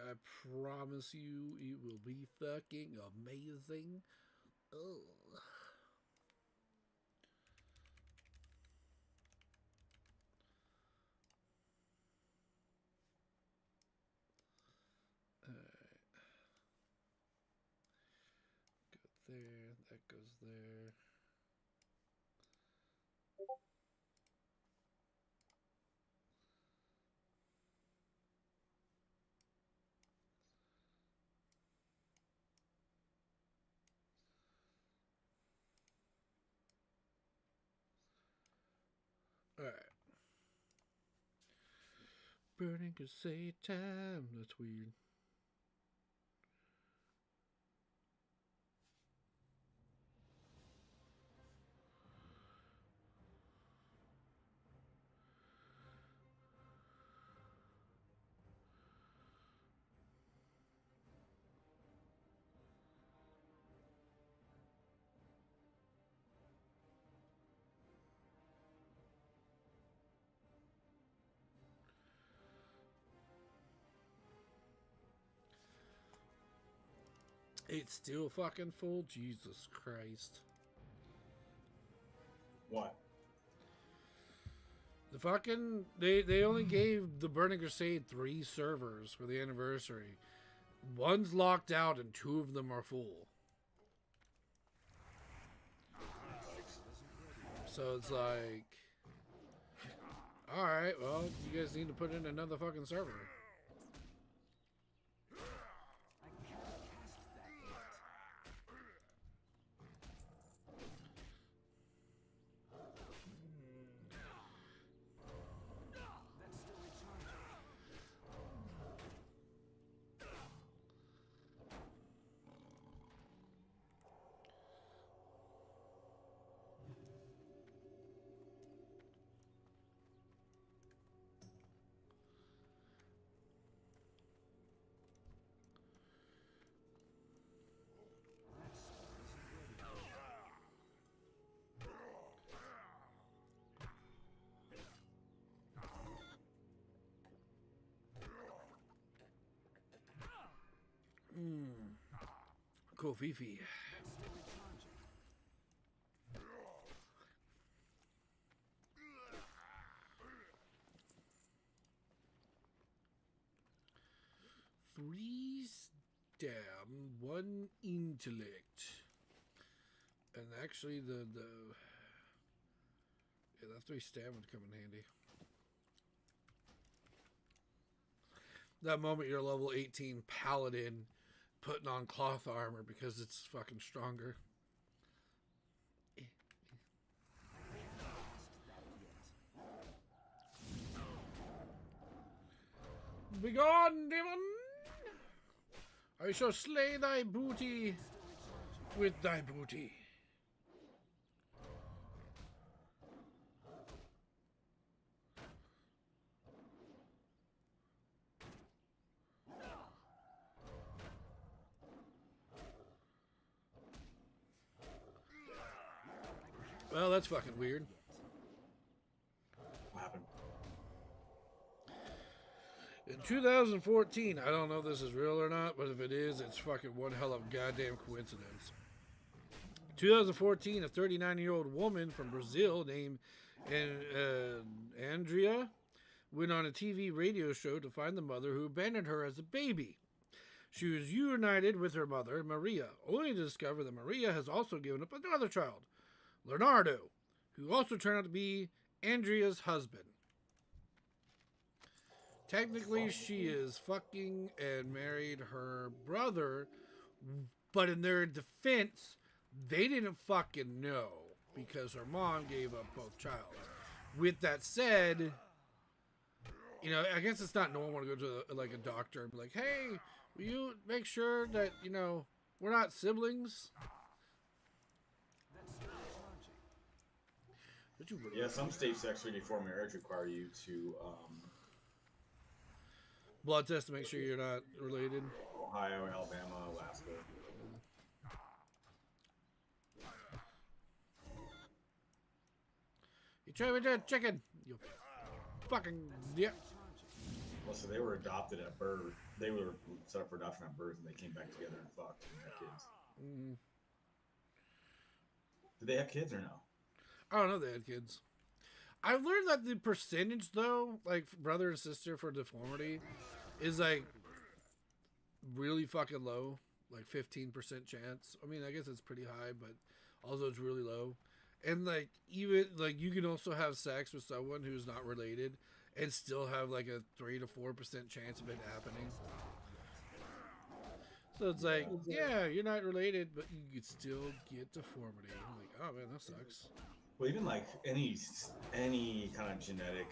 I promise you, it will be fucking amazing. Oh. Alright. Go there. That goes there. Alright. Burning crusade time. That's weird. It's still fucking full? Jesus Christ. What? The fucking... They only gave the Burning Crusade 3 servers for the anniversary. One's locked out and 2 of them are full. So it's like... Alright, well, you guys need to put in another fucking server. Cool, Fifi. Three stam, 1 intellect. And actually the yeah, that 3 stam would come in handy. That moment you're level 18 paladin putting on cloth armor because it's fucking stronger. Begone, demon! I shall slay thy booty with thy booty. Well, that's fucking weird. What happened? In 2014, I don't know if this is real or not, but if it is, it's fucking one hell of a goddamn coincidence. 2014, a 39-year-old woman from Brazil named Andrea went on a TV radio show to find the mother who abandoned her as a baby. She was reunited with her mother, Maria, only to discover that Maria has also given up another child, Leonardo, who also turned out to be Andrea's husband. Technically, she is fucking and married her brother, but in their defense, they didn't fucking know because her mom gave up both child. With that said, you know, I guess it's not normal to go to like a doctor and be like, hey, will you make sure that, you know, we're not siblings? Yeah, some states actually before marriage require you to blood test to make sure you're not related. Ohio, Alabama, Alaska. You try with that chicken, you fucking yeah. Well, so they were adopted at birth. They were set up for adoption at birth, and they came back together and fucked and had kids. Mm. Did they have kids or no? I don't know. They had kids. I've learned that the percentage, though, like brother and sister for deformity, is like really fucking low. Like 15% chance. I mean, I guess it's pretty high, but also it's really low. And like even like you can also have sex with someone who's not related and still have like a 3 to 4% chance of it happening. So it's like, yeah, you're not related, but you could still get deformity. I'm like, oh man, that sucks. Well, even like any kind of genetic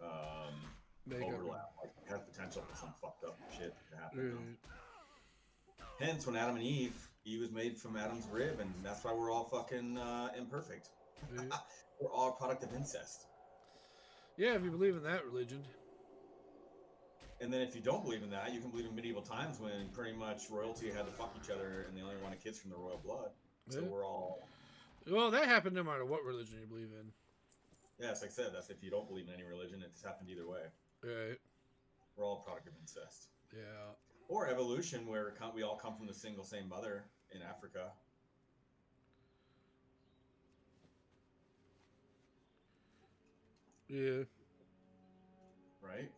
overlap like, has potential for some fucked up shit to happen. Hence, when Adam and Eve was made from Adam's rib, and that's why we're all fucking imperfect. We're all a product of incest. Yeah, if you believe in that religion. And then if you don't believe in that, you can believe in medieval times when pretty much royalty had to fuck each other and they only wanted kids from the royal blood. So we're all... Well, that happened no matter what religion you believe in. Yeah, as I said, that's if you don't believe in any religion, it's happened either way. Right. We're all a product of incest. Yeah. Or evolution, where we all come from the same mother in Africa. Yeah. Right?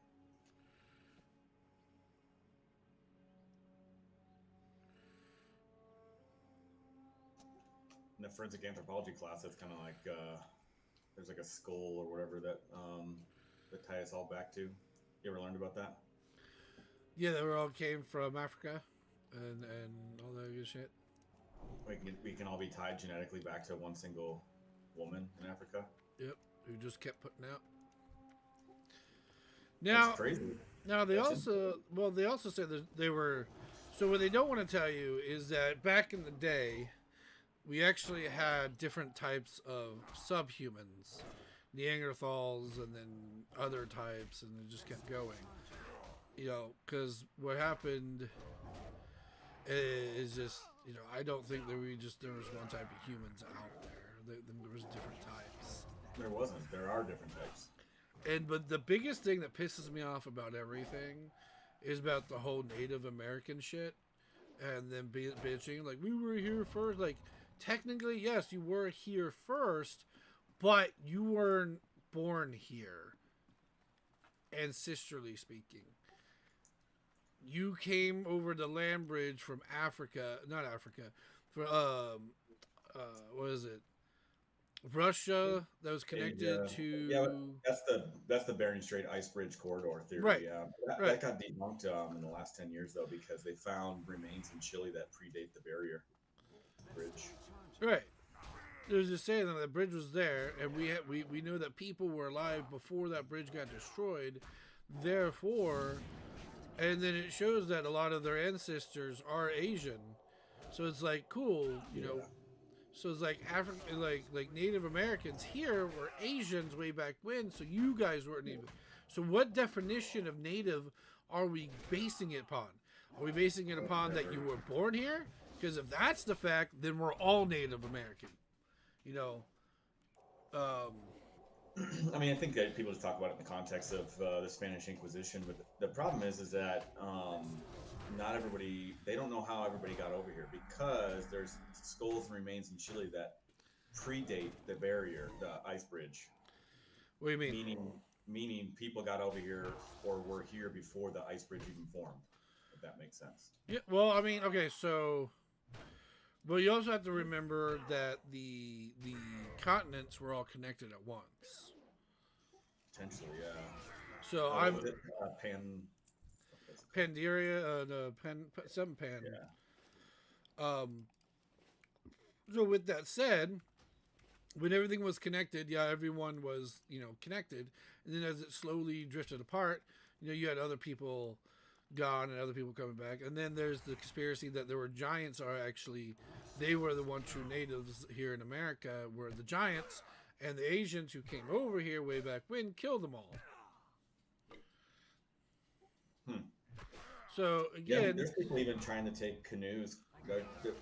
In the forensic anthropology class, it's kind of like there's like a skull or whatever that tie us all back to. You ever learned about that? Yeah, they all came from Africa and all that good shit. We can all be tied genetically back to one single woman in Africa. Yep, who just kept putting out. Now, that's crazy. Now they also said that they were. So what they don't want to tell you is that back in the day, we actually had different types of subhumans, Neanderthals, and then other types, and it just kept going. You know, because what happened is just, you know, I don't think there was one type of humans out there. There was different types. There wasn't. There are different types. But the biggest thing that pisses me off about everything is about the whole Native American shit, and then bitching like we were here first. Like technically, yes, you were here first, but you weren't born here. Ancestrally speaking, you came over the land bridge from Africa, not Africa, from what is it? Russia, that was connected to. Yeah, that's the Bering Strait Ice Bridge corridor theory. Right. Yeah, that got debunked in the last 10 years though, because they found remains in Chile that predate the barrier bridge. Right. It was just saying that the bridge was there, and we knew that people were alive before that bridge got destroyed. Therefore, and then it shows that a lot of their ancestors are Asian. So it's like cool, you know. So it's like African, like Native Americans here were Asians way back when. So you guys weren't even. So what definition of Native are we basing it upon? Are we basing it upon that you were born here? Because if that's the fact, then we're all Native American. You know. I mean, I think that people just talk about it in the context of the Spanish Inquisition, but the problem is that not everybody, they don't know how everybody got over here, because there's skulls and remains in Chile that predate the barrier, the ice bridge. What do you mean? Meaning people got over here or were here before the ice bridge even formed, if that makes sense. Yeah, well, I mean, okay, so... But you also have to remember that the continents were all connected at once. Potentially, yeah. So I'm Pandaria, something Pan. Yeah. So with that said, when everything was connected, yeah, everyone was, you know, connected, and then as it slowly drifted apart, you know, you had other people gone and other people coming back, and then there's the conspiracy that there were giants they were the one true natives here in America, were the giants, and the Asians who came over here way back when killed them all. So again, there's people even trying to take canoes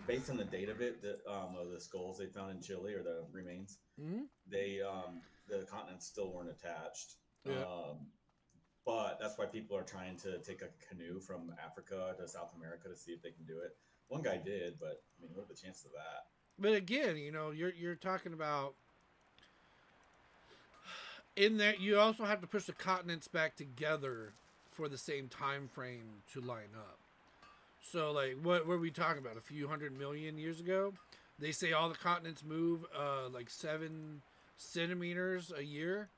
based on the date of it, of the skulls they found in Chile, or the remains. Mm-hmm. The continents still weren't attached. Yeah. But that's why people are trying to take a canoe from Africa to South America to see if they can do it. One guy did, but I mean, what are the chances of that? But again, you're talking about in that you also have to push the continents back together for the same time frame to line up. So like what are we talking about? A few 100 million years ago? They say all the continents move like 7 centimeters a year.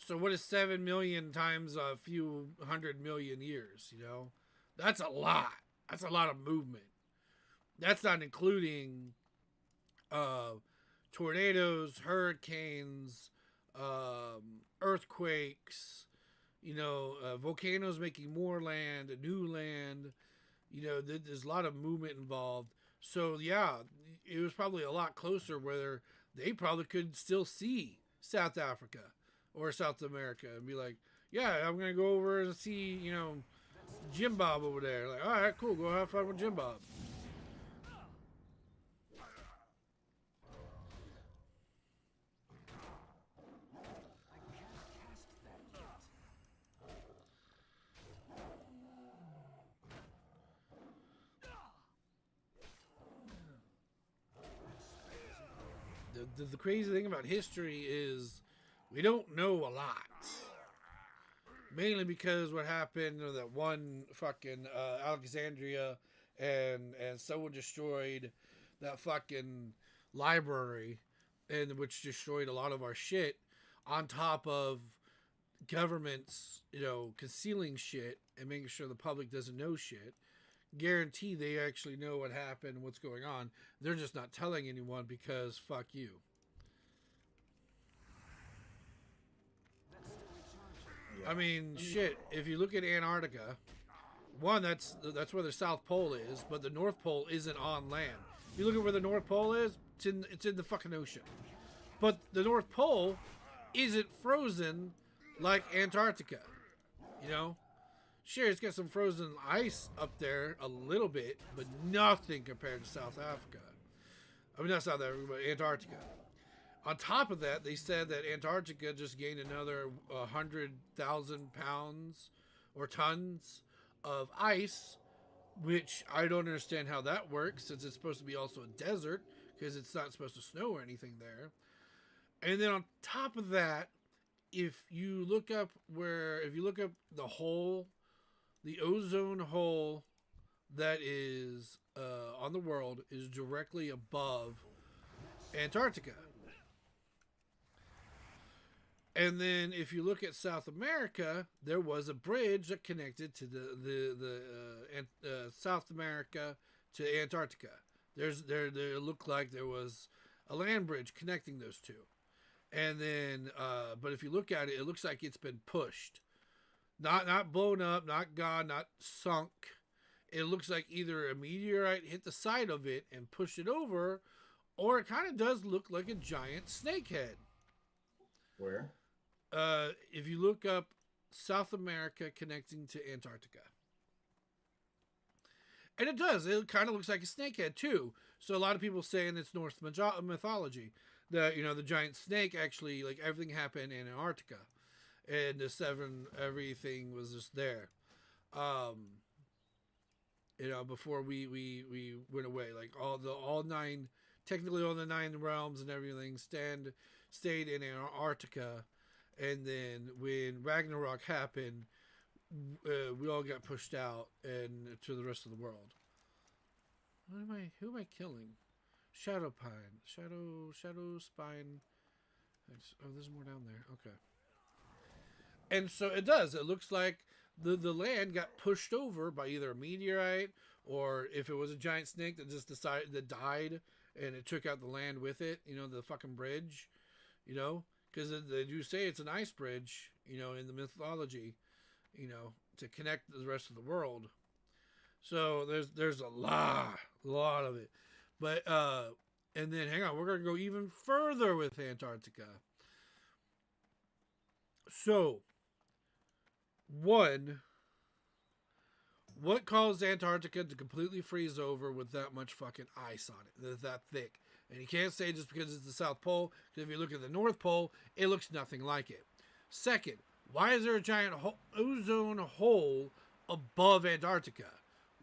So what is 7 million times a few 100 million years? That's a lot. That's a lot of movement. That's not including uh, tornadoes, hurricanes, earthquakes. Volcanoes making more land, a new land. There's a lot of movement involved. So yeah, it was probably a lot closer where they probably could still see South Africa or South America and be like, yeah, I'm gonna go over and see Jim Bob over there. Like, all right, cool, go have fun with Jim Bob. The crazy thing about history is we don't know a lot. Mainly because what happened, that one fucking Alexandria and someone destroyed that fucking library, and which destroyed a lot of our shit, on top of governments, concealing shit and making sure the public doesn't know shit. Guarantee they actually know what happened and what's going on. They're just not telling anyone because fuck you. I mean, shit. If you look at Antarctica, one, that's where the South Pole is, but the North Pole isn't on land. If you look at where the North Pole is, it's in the fucking ocean. But the North Pole isn't frozen like Antarctica. Sure, it's got some frozen ice up there a little bit, but nothing compared to South Africa. I mean, not South Africa, but Antarctica. On top of that, they said that Antarctica just gained another 100,000 pounds or tons of ice, which I don't understand how that works, since it's supposed to be also a desert, because it's not supposed to snow or anything there. And then on top of that, if you look up the hole, the ozone hole that is on the world is directly above Antarctica. And then if you look at South America, there was a bridge that connected to the South America to Antarctica. There looked like there was a land bridge connecting those two. And then, but if you look at it, it looks like it's been pushed. Not blown up, not gone, not sunk. It looks like either a meteorite hit the side of it and pushed it over, or it kind of does look like a giant snake head. Where? If you look up South America connecting to Antarctica. And it does. It kind of looks like a snakehead too. So a lot of people saying it's Norse mythology. That the giant snake actually, like, everything happened in Antarctica, and everything was just there. Before we went away, like all the 9 realms and everything stayed in Antarctica. And then when Ragnarok happened, we all got pushed out and to the rest of the world. Who am I killing? Shadow Pine. Shadow Spine. Oh, there's more down there. Okay. And so it does. It looks like the land got pushed over by either a meteorite, or if it was a giant snake that died and it took out the land with it, the fucking bridge, because they do say it's an ice bridge, in the mythology, to connect the rest of the world. So there's a lot of it. But and then hang on, we're gonna go even further with Antarctica. So what caused Antarctica to completely freeze over with that much fucking ice on it, that thick? And you can't say just because it's the South Pole, because if you look at the North Pole, it looks nothing like it. Second, Why is there a giant ozone hole above Antarctica?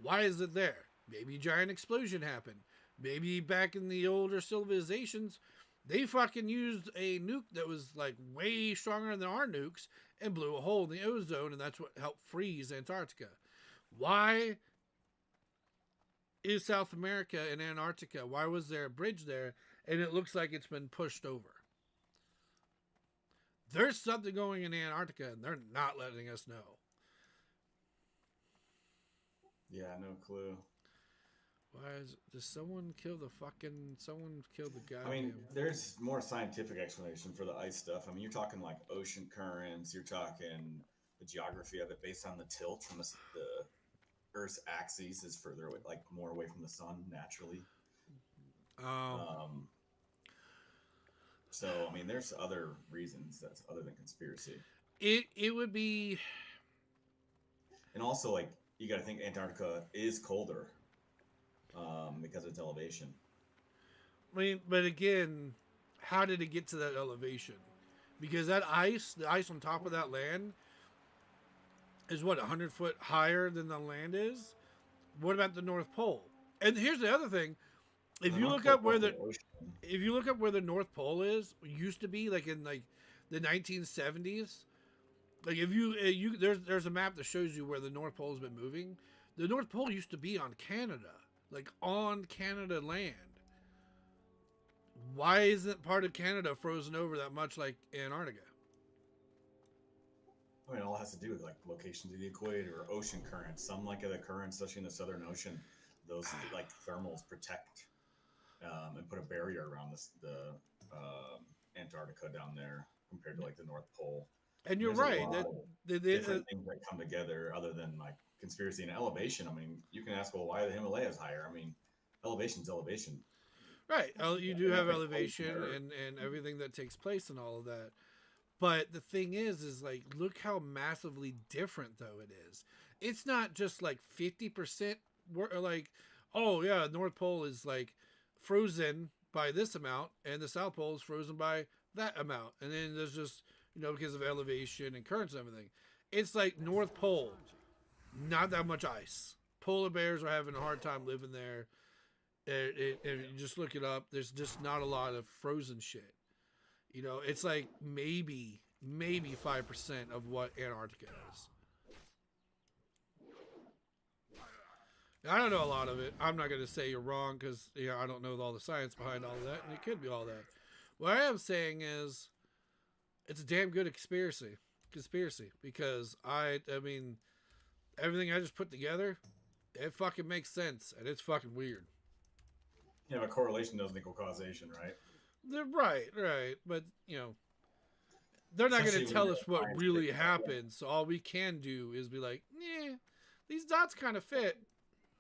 Why is it there? Maybe a giant explosion happened. Maybe back in the older civilizations, they fucking used a nuke that was like way stronger than our nukes and blew a hole in the ozone, and that's what helped freeze Antarctica. Why is South America and Antarctica? Why was there a bridge there and it looks like it's been pushed over? There's something going in Antarctica and they're not letting us know. Yeah, no clue. Does someone kill the guy? I mean, there's more scientific explanation for the ice stuff. I mean, you're talking like ocean currents. You're talking the geography of it based on the tilt from the Earth's axis is further away, like more away from the sun naturally. So I mean, there's other reasons that's other than conspiracy. It would be, and also like you got to think Antarctica is colder because of its elevation. I mean, but again, how did it get to that elevation? Because the ice on top of that land is what 100 foot higher than the land is. What about the North Pole? And here's the other thing: if you look up where the North Pole is, used to be like in like the 1970s. Like if you there's a map that shows you where the North Pole has been moving. The North Pole used to be on Canada, like on Canada land. Why isn't part of Canada frozen over that much like Antarctica? I mean, it all has to do with like locations of the equator or ocean currents. Some like the currents, especially in the Southern Ocean, those like thermals protect and put a barrier around the Antarctica down there compared to like the North Pole. And you're right. Different things that come together other than like conspiracy and elevation. I mean, you can ask, well, why are the Himalayas higher? I mean, elevation's elevation. Right. You do have elevation and everything that takes place and all of that. But the thing is like, look how massively different though it is. It's not just like 50% like, oh yeah, North Pole is like frozen by this amount and the South Pole is frozen by that amount. And then there's just, because of elevation and currents and everything. It's like North Pole, not that much ice. Polar bears are having a hard time living there. If you just look it up, there's just not a lot of frozen shit. It's like maybe 5% of what Antarctica is. Now, I don't know a lot of it. I'm not going to say you're wrong because I don't know all the science behind all of that, and it could be all that. What I am saying is, it's a damn good conspiracy because I mean, everything I just put together, it fucking makes sense and it's fucking weird. Yeah, but correlation doesn't equal causation, right? They're right, but they're not going to tell us what really happened. So all we can do is be like, these dots kind of fit.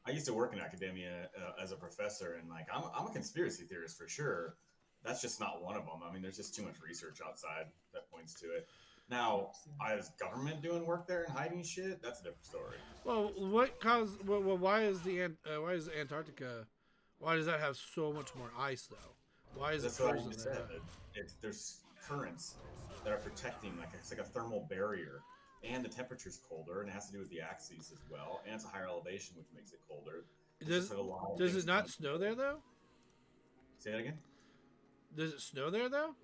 I used to work in academia as a professor, and like I'm a conspiracy theorist for sure. That's just not one of them. I mean, there's just too much research outside that points to it. Now, is government doing work there and hiding shit? That's a different story. Well, why is Antarctica? Why does that have so much more ice though? Why is it frozen there? There's currents that are protecting, it's like a thermal barrier, and the temperature's colder, and it has to do with the axes as well, and it's a higher elevation, which makes it colder. Does it not snow there though? Say that again. Does it snow there though?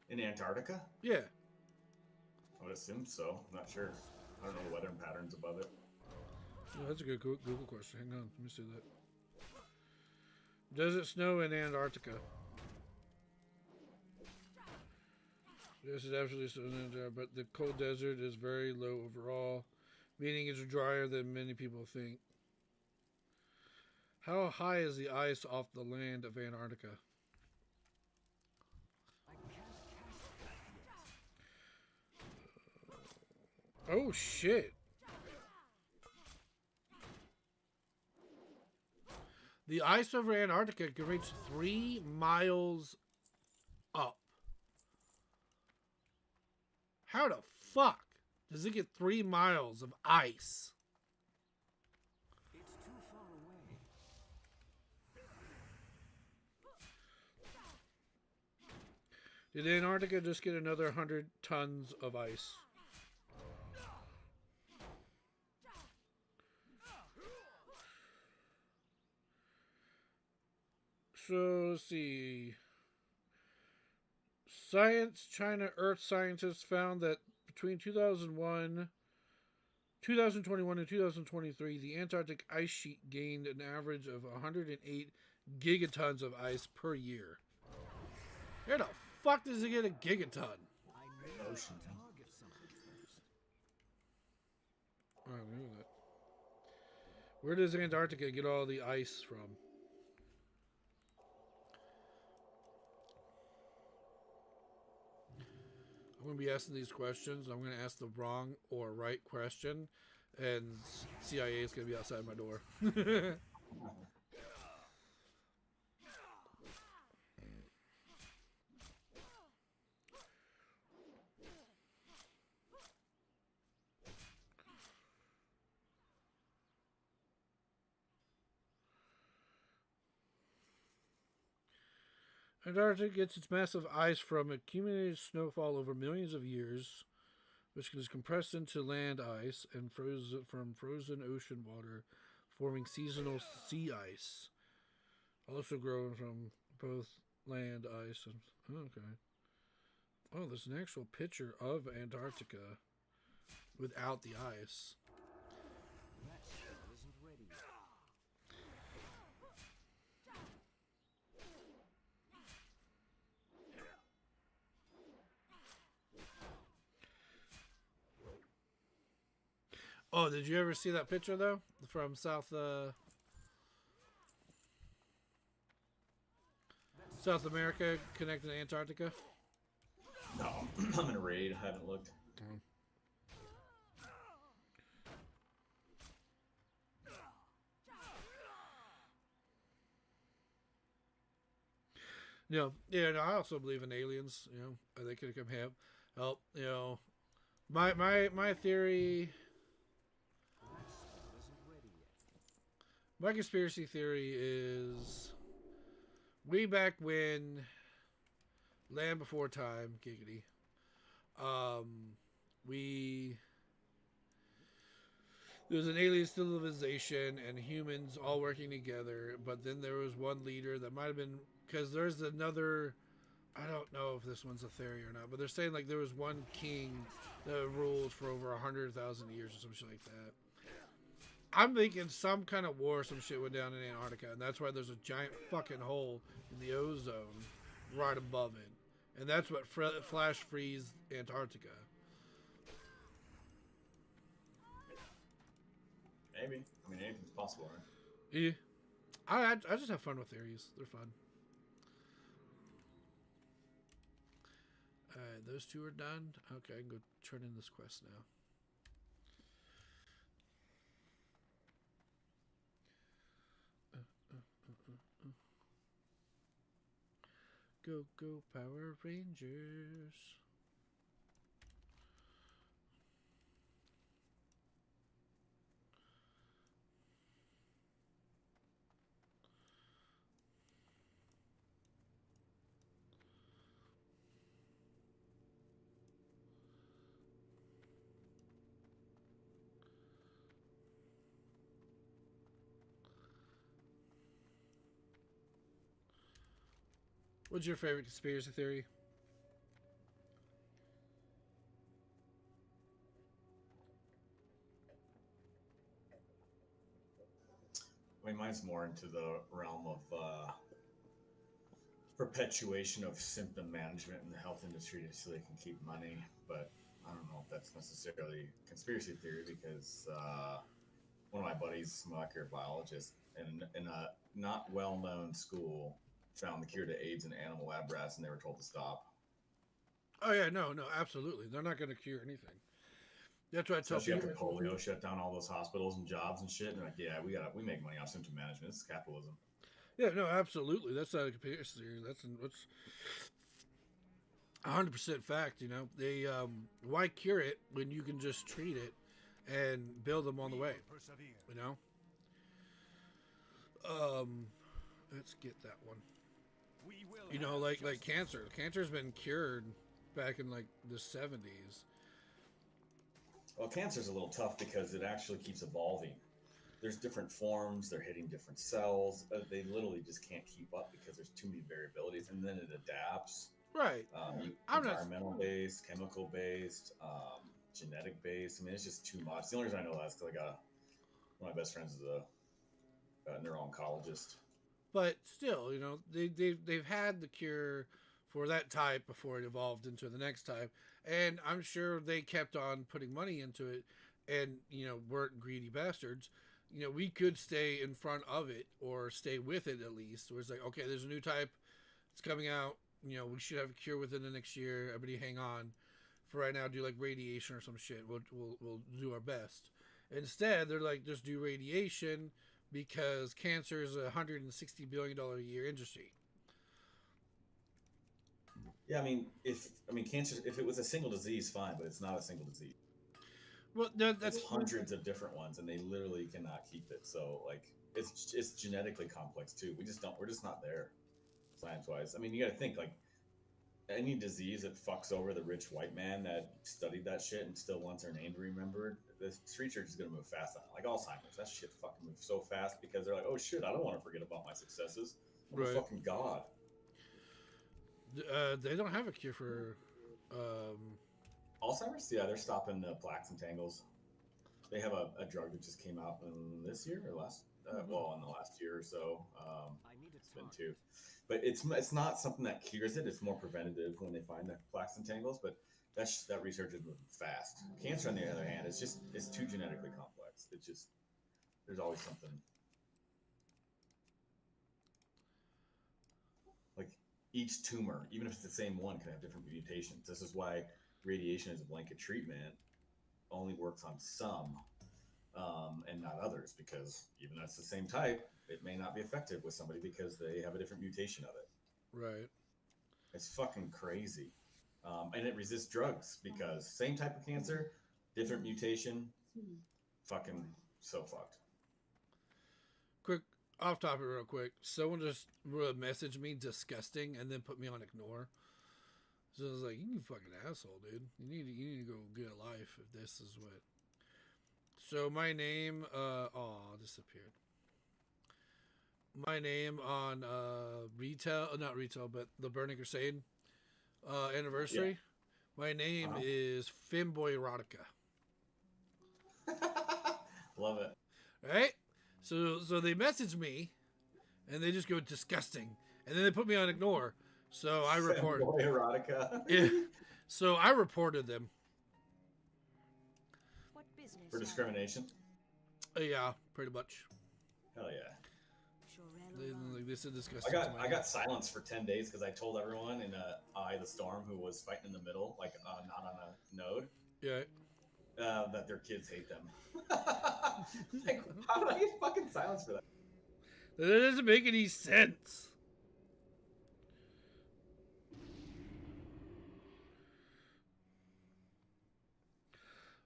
In Antarctica? Yeah. I would assume so. I'm not sure. I don't know the weather patterns above it. That's a good Google question. Hang on, let me see that. Does it snow in Antarctica? Yes, it absolutely snows in Antarctica, but the cold desert is very low overall, meaning it's drier than many people think. How high is the ice off the land of Antarctica? Oh shit. The ice over Antarctica can reach 3 miles up. How the fuck does it get 3 miles of ice? It's too far away. Did Antarctica just get another 100 tons of ice? So, let's see. China Earth scientists found that between 2021 and 2023, the Antarctic ice sheet gained an average of 108 gigatons of ice per year. Where the fuck does it get a gigaton? I need Ocean. to target something first. I don't know that. Where does Antarctica get all the ice from? I'm going to be asking these questions. I'm going to ask the wrong or right question, and CIA is going to be outside my door. Antarctica gets its massive ice from accumulated snowfall over millions of years, which is compressed into land ice and frozen from frozen ocean water, forming seasonal sea ice. Also grown from both land ice and okay. Oh, there's an actual picture of Antarctica without the ice. That shell isn't ready yet. Oh, did you ever see that picture though from South America connected to Antarctica? No, I'm in a raid. I haven't looked. Yeah, no, I also believe in aliens. They could come help. My theory. That spell isn't ready yet. My conspiracy theory is way back when, Land Before Time, giggity. There was an alien civilization and humans all working together, but then there was one leader that might have been, because there's another, I don't know if this one's a theory or not, but they're saying like there was one king that ruled for over 100,000 years or some shit like that. I'm thinking some kind of war, some shit went down in Antarctica, and that's why there's a giant fucking hole in the ozone right above it, and that's what flash freeze Antarctica. Maybe. I mean, anything's possible, right? Yeah, I just have fun with theories. They're fun. Alright, those two are done. Okay, I can go turn in this quest now. Go, go, Power Rangers. What's your favorite conspiracy theory? I mean, mine's more into the realm of perpetuation of symptom management in the health industry so they can keep money. But I don't know if that's necessarily conspiracy theory because one of my buddies, a molecular biologist, in a not well-known school, found the cure to AIDS in animal lab rats, and they were told to stop. Oh yeah, no, absolutely. They're not going to cure anything. That's what I tell Especially people. after polio shut down all those hospitals and jobs and shit. And they're like, yeah, we make money off symptom management. This is capitalism. Yeah, no, absolutely. That's not a conspiracy theory. That's 100% fact. They why cure it when you can just treat it and build them on the way. Let's get that one. We will You know, have like justice. cancer. Cancer's been cured back in like the 70s. Well, cancer's a little tough because it actually keeps evolving. There's different forms. They're hitting different cells. They literally just can't keep up because there's too many variabilities, and then it adapts. Right. I'm not. Environmental based, chemical based, genetic based. I mean, it's just too much. The only reason I know that is because I got one of my best friends is a neuro-oncologist. But still, you know, they've had the cure for that type before it evolved into the next type, and I'm sure they kept on putting money into it, and you know, weren't greedy bastards. You know, we could stay in front of it or stay with it at least. Where it's like, okay, there's a new type, it's coming out. You know, we should have a cure within the next year. Everybody, hang on. For right now, do like radiation or some shit. We'll do our best. Instead, they're like, just do radiation because cancer is a $160 billion a year industry. Yeah, cancer. If it was a single disease, fine, but it's not a single disease. Well, that's It's hundreds of different ones, and they literally cannot keep it. So, like, it's genetically complex too. We're just not there, science wise. I mean, you got to think like any disease that fucks over the rich white man that studied that shit and still wants their name to be remembered. The research is going to move fast on it. Like Alzheimer's, that shit fucking moves so fast because they're like, oh shit, I don't want to forget about my successes. I'm a fucking god. They don't have a cure for Alzheimer's. Yeah, they're stopping the plaques and tangles. They have a drug that just came out in this year or last, well, in the last year or so. It's been two, but it's not something that cures it. It's more preventative when they find the plaques and tangles. But that research is moving fast. Cancer, on the other hand, it's too genetically complex. It's just there's always something. Like each tumor, even if it's the same one, can have different mutations. This is why radiation as a blanket treatment only works on some and not others, because even though it's the same type, it may not be effective with somebody because they have a different mutation of it. Right. It's fucking crazy. And it resists drugs because same type of cancer, different mutation, fucking so fucked. Quick off topic, real quick. Someone just messaged me disgusting and then put me on ignore. So I was like, "You fucking asshole, dude. You need to go get a life if this is what." So my name, disappeared. My name on not retail, but the Burning Crusade anniversary. Yeah. My name is Femboy Erotica. Love it. Right? So they message me, and they just go disgusting, and then they put me on ignore. So I report Femboy Erotica. Yeah. So I reported them. What business? For discrimination. Yeah, pretty much. Hell yeah. This is disgusting. I got silenced for 10 days because I told everyone in Eye of the Storm who was fighting in the middle, like not on a node. Yeah. That their kids hate them. Like, how did I get fucking silenced for that? That doesn't make any sense.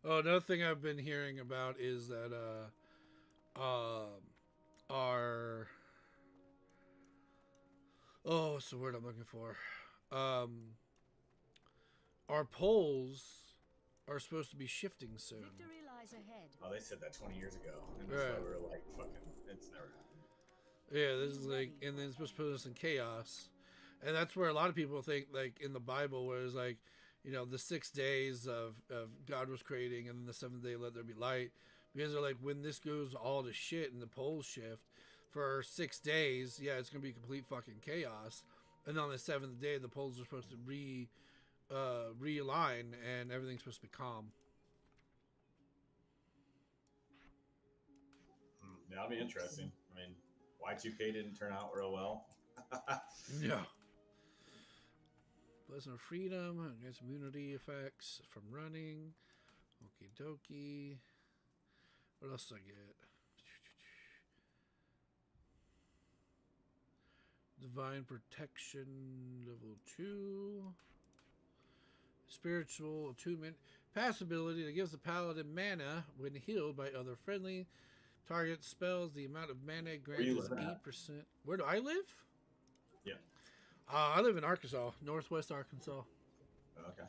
Oh, another thing I've been hearing about is that what's the word I'm looking for? Our polls are supposed to be shifting soon. Victory lies ahead. Oh, they said that 20 years ago, and that's why we were like, fucking, it's never happened. Yeah, this is like, and then it's supposed to put us in chaos, and that's where a lot of people think, like in the Bible, where it's like, you know, the 6 days of God was creating, and then the seventh day let there be light, because they're like, when this goes all to shit and the poles shift for 6 days, yeah, it's gonna be complete fucking chaos, and on the seventh day the poles are supposed to realign, and everything's supposed to be calm. Yeah, that'll be interesting. I mean, Y2K didn't turn out real well. Yeah. Blessing of freedom, against immunity effects from running. Okie dokie. What else did I get? Divine protection level 2. Spiritual attunement. Pass ability that gives the paladin mana when healed by other friendly target spells. The amount of mana granted is 8%. Where do I live? Yeah. I live in Arkansas, Northwest Arkansas. Okay.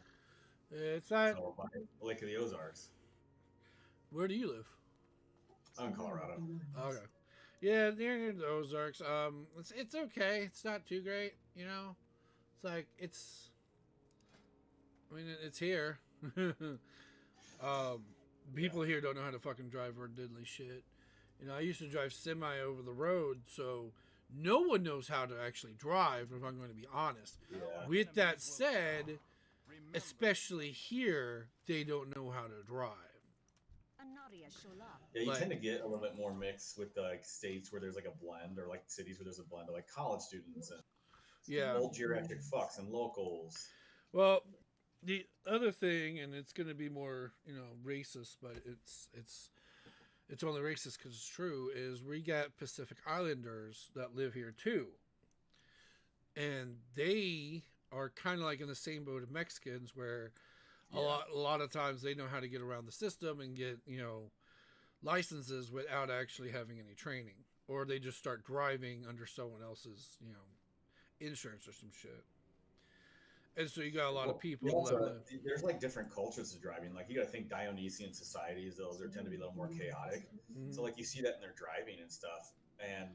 It's not. So by Lake of the Ozarks. Where do you live? I'm in Colorado. Okay. Yeah, near the Ozarks. It's okay. It's not too great, you know. It's like it's. I mean, it's here. People here don't know how to fucking drive or diddly shit. You know, I used to drive semi over the road, so no one knows how to actually drive. If I'm going to be honest. Yeah. With that said, especially here, they don't know how to drive. Yeah, you Like- tend to get a little bit more mixed with like states where there's like a blend, or like cities where there's a blend of like college students and Yeah. old geriatric fucks and locals. Well, the other thing, and it's going to be more, you know, racist, but it's only racist because it's true. Is we got Pacific Islanders that live here too, and they are kind of like in the same boat of Mexicans, where a lot of times they know how to get around the system and get, you know, licenses without actually having any training, or they just start driving under someone else's, you know, insurance or some shit. And so you got a lot of people You also- that live. there's like different cultures of driving. Like you got to think Dionysian societies; those are tend to be a little more chaotic. Mhm. So like you see that in their driving and stuff. And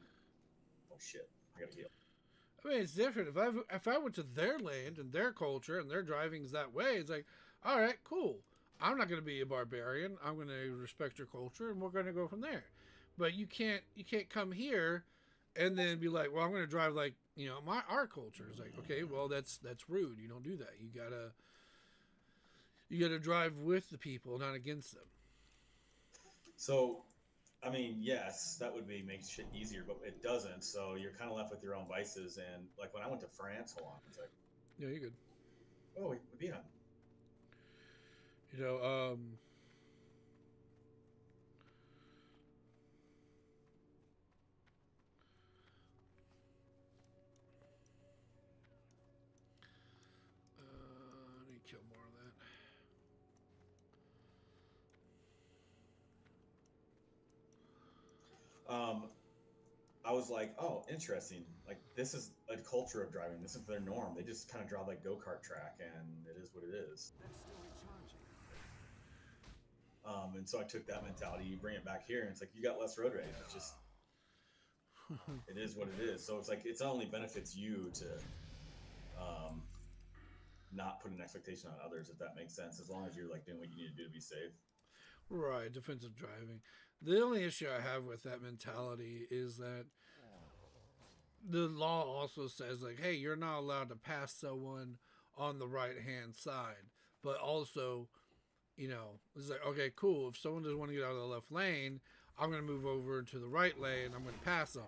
oh shit, I gotta heal. I mean, it's different. If I went to their land and their culture and their driving's that way, it's like, all right, cool. I'm not going to be a barbarian. I'm going to respect your culture, and we're going to go from there. But you can't come here and then be like, well, I'm going to drive like, you know, our culture. It's like, okay, well, that's rude. You don't do that. You gotta drive with the people, not against them. So, I mean, yes, that would make shit easier, but it doesn't. So you're kind of left with your own vices. And like when I went to France, hold on, it's like, Yeah, you're good. oh, we on. You know, I need to kill more of that. I was like, oh, interesting. Like this is a culture of driving. This is their norm. They just kind of drive like go-kart track, and it is what it is. That's still recharging. And so I took that mentality. You bring it back here, and it's like you got less road rage. It's just, it is what it is. So it's like it's only benefits you to not put an expectation on others, if that makes sense. As long as you're like doing what you need to do to be safe. Right, defensive driving. The only issue I have with that mentality is that the law also says, like, hey, you're not allowed to pass someone on the right hand side. But also, you know, it's like, okay, cool. If someone doesn't want to get out of the left lane, I'm going to move over to the right lane. I'm going to pass them.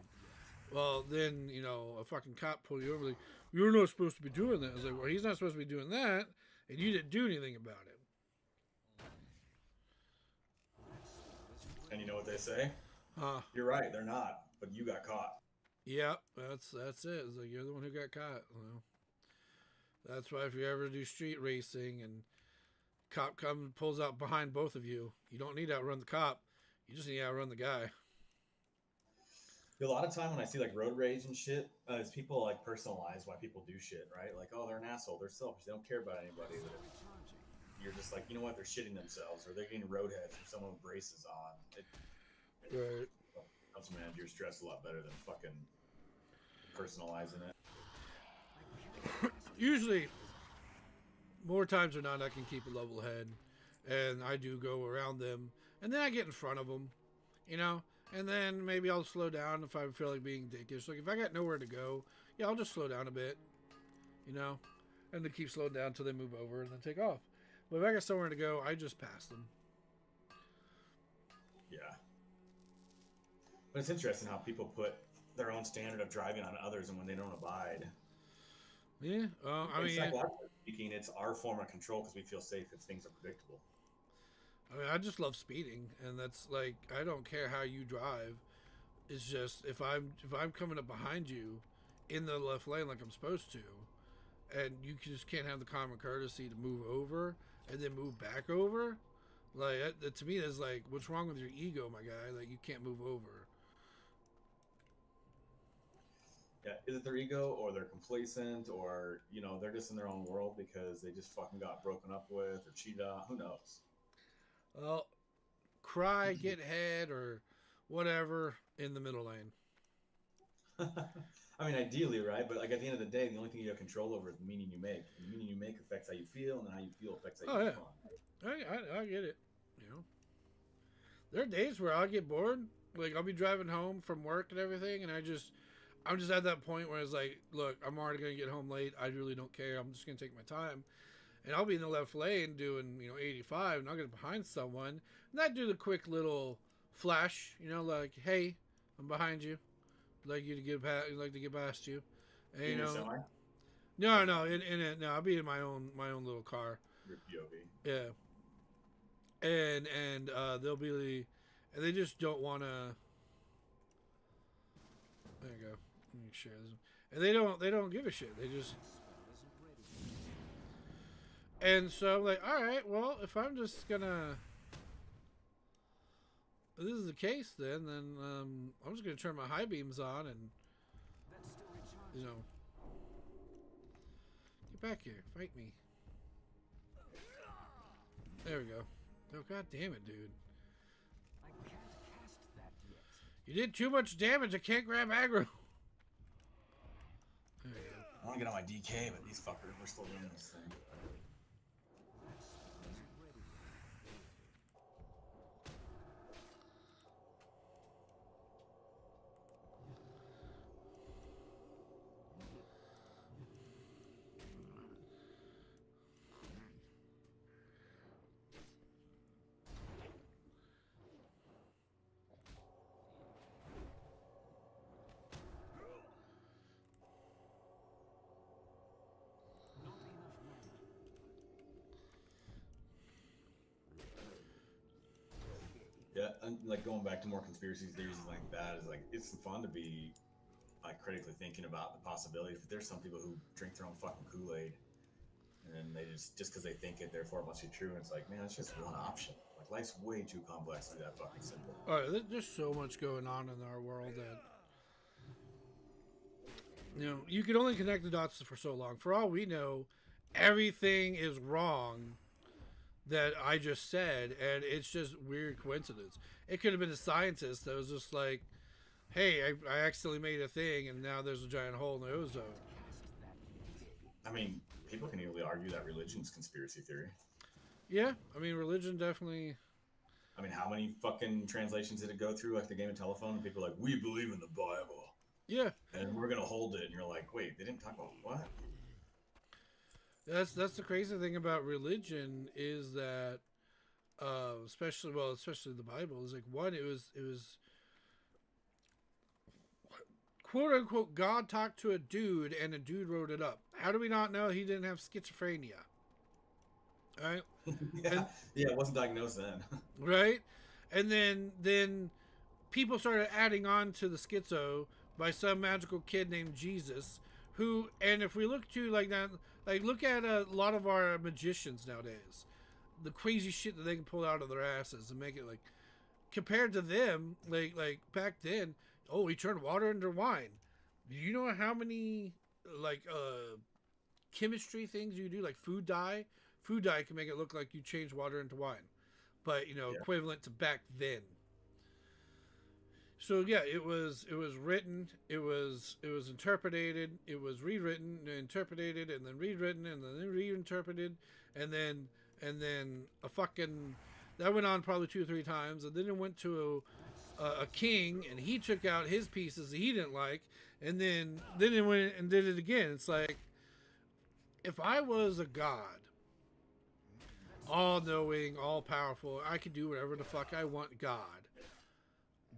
Well, then, you know, a fucking cop pull you over, like, you're not supposed to be doing that. It's like, well, he's not supposed to be doing that, and you didn't do anything about it. And you know what they say? Huh. You're right. They're not, but you got caught. Yeah, that's it. It's like you're the one who got caught. Well, that's why if you ever do street racing and cop comes pulls out behind both of you, you don't need to outrun the cop. You just need to outrun the guy. A lot of time when I see like road rage and shit, is people like personalize why people do shit, right? Like, oh, they're an asshole. They're selfish. They don't care about anybody. You're just like, you know what? They're shitting themselves, or they're getting roadhead from someone with braces on. It Right. helps manage your stress a lot better than fucking personalizing it. Usually, more times than not, I can keep a level head, and I do go around them, and then I get in front of them, you know, and then maybe I'll slow down if I feel like being dickish. Like if I got nowhere to go, yeah, I'll just slow down a bit, you know, and then keep slowing down until they move over and then take off. But if I got somewhere to go, I just pass them. Yeah. But it's interesting how people put their own standard of driving on others, and when they don't abide. Yeah, I mean, psychologically speaking, it's our form of control because we feel safe if things are predictable. I just love speeding, and that's like I don't care how you drive. It's just if I'm coming up behind you in the left lane like I'm supposed to, and you just can't have the common courtesy to move over and then move back over, like that, to me that's like, what's wrong with your ego, my guy? Like you can't move over. Yeah, is it their ego or they're complacent or they're just in their own world because they just fucking got broken up with or cheated on? Who knows? Well, cry, get head, or whatever in the middle lane. I mean, ideally, right? But like at the end of the day, the only thing you have control over is the meaning you make. And the meaning you make affects how you feel, and then how you feel affects how you Oh yeah, respond. I get it. You know, there are days where I'll get bored. Like I'll be driving home from work and everything, and I'm just at that point where it's like, look, I'm already gonna get home late. I really don't care. I'm just gonna take my time, and I'll be in the left lane doing 85, and I'll get behind someone, and I do the quick little flash, like, hey, I'm behind you. I'd like you to get past, like to get past you, and In your semi, no, in it, no, I'll be in my own little car, your POV. yeah, and they'll be, and they just don't want to. There you go. Let me share this. And they don't give a shit. They just. And so I'm like, all right, well, if I'm just gonna, if this is the case, then I'm just gonna turn my high beams on and get back here, fight me. There we go. Oh god damn it, dude! I can't cast that yet. You did too much damage. I can't grab aggro. There you go. I want to get on my DK, but these fuckers were still doing this thing. Yeah, and like going back to more conspiracy theories like that is like it's fun to be like critically thinking about the possibilities. But there's some people who drink their own fucking Kool-Aid, and then they just because they think it, therefore it must be true. And it's like, man, it's just one option. Like life's way too complex to be that fucking simple. All right, there's just so much going on in our world that you can only connect the dots for so long. For all we know, everything is wrong that I just said, and it's just weird coincidence. It could have been a scientist that was just like, hey, I accidentally made a thing, and now there's a giant hole in the ozone. I mean, people can easily argue that religion's conspiracy theory. Yeah, I mean, religion definitely. I mean, how many fucking translations did it go through, like the game of telephone? And people are like, we believe in the Bible. Yeah. And we're going to hold it. And you're like, wait, they didn't talk about what? That's the crazy thing about religion is that, especially the Bible, is like, one, it was quote unquote God talked to a dude and a dude wrote it up. How do we not know he didn't have schizophrenia? Right? Yeah, it wasn't diagnosed then. Right? And then people started adding on to the schizo by some magical kid named Jesus, who, and if we look to like that, like look at a lot of our magicians nowadays, the crazy shit that they can pull out of their asses and make it like, compared to them, like back then, oh, he turned water into wine. Do you know how many like chemistry things you do, like food dye? Food dye can make it look like you changed water into wine, but equivalent to back then. So yeah, it was written, it was interpreted, it was rewritten, interpreted, and then rewritten, and then reinterpreted, and then a fucking that went on probably 2 or 3 times, and then it went to a king, and he took out his pieces that he didn't like, and then it went and did it again. It's like, if I was a god, all knowing, all powerful, I could do whatever the fuck I want, God.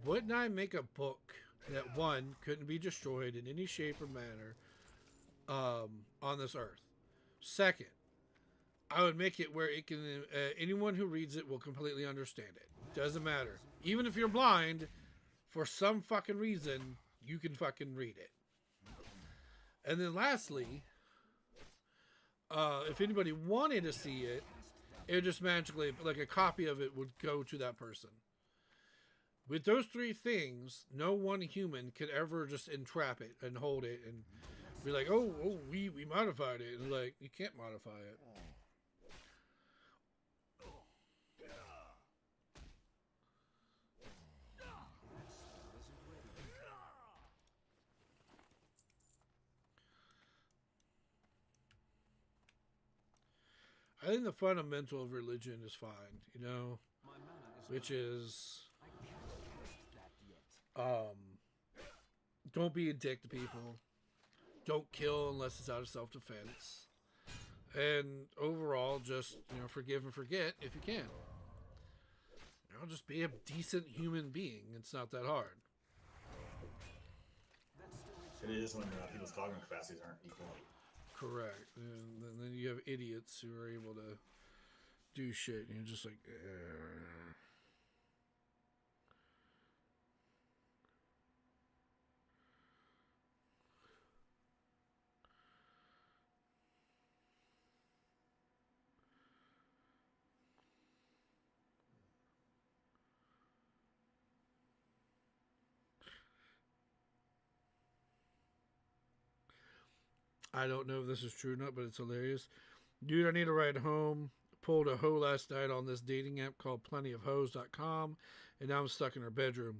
Wouldn't I make a book that, one, couldn't be destroyed in any shape or manner on this earth? Second, I would make it where it can anyone who reads it will completely understand it. Doesn't matter. Even if you're blind, for some fucking reason, you can fucking read it. And then lastly, if anybody wanted to see it, it would just magically, like a copy of it would go to that person. With those three things, no one human could ever just entrap it and hold it and be like, oh, we modified it. And like, you can't modify it. I think the fundamental of religion is fine, you know, My mana is which low. is I can't cast that yet. don't be a dick to people. Don't kill unless it's out of self-defense. And overall, just, you know, forgive and forget if you can. You know, just be a decent human being. It's not that hard. It is when people's cognitive capacities aren't equal. Correct. And then you have idiots who are able to do shit, and you're just like, I don't know if this is true or not, but it's hilarious. Dude, I need to ride home. Pulled a hoe last night on this dating app called plentyofhoes.com, and now I'm stuck in her bedroom.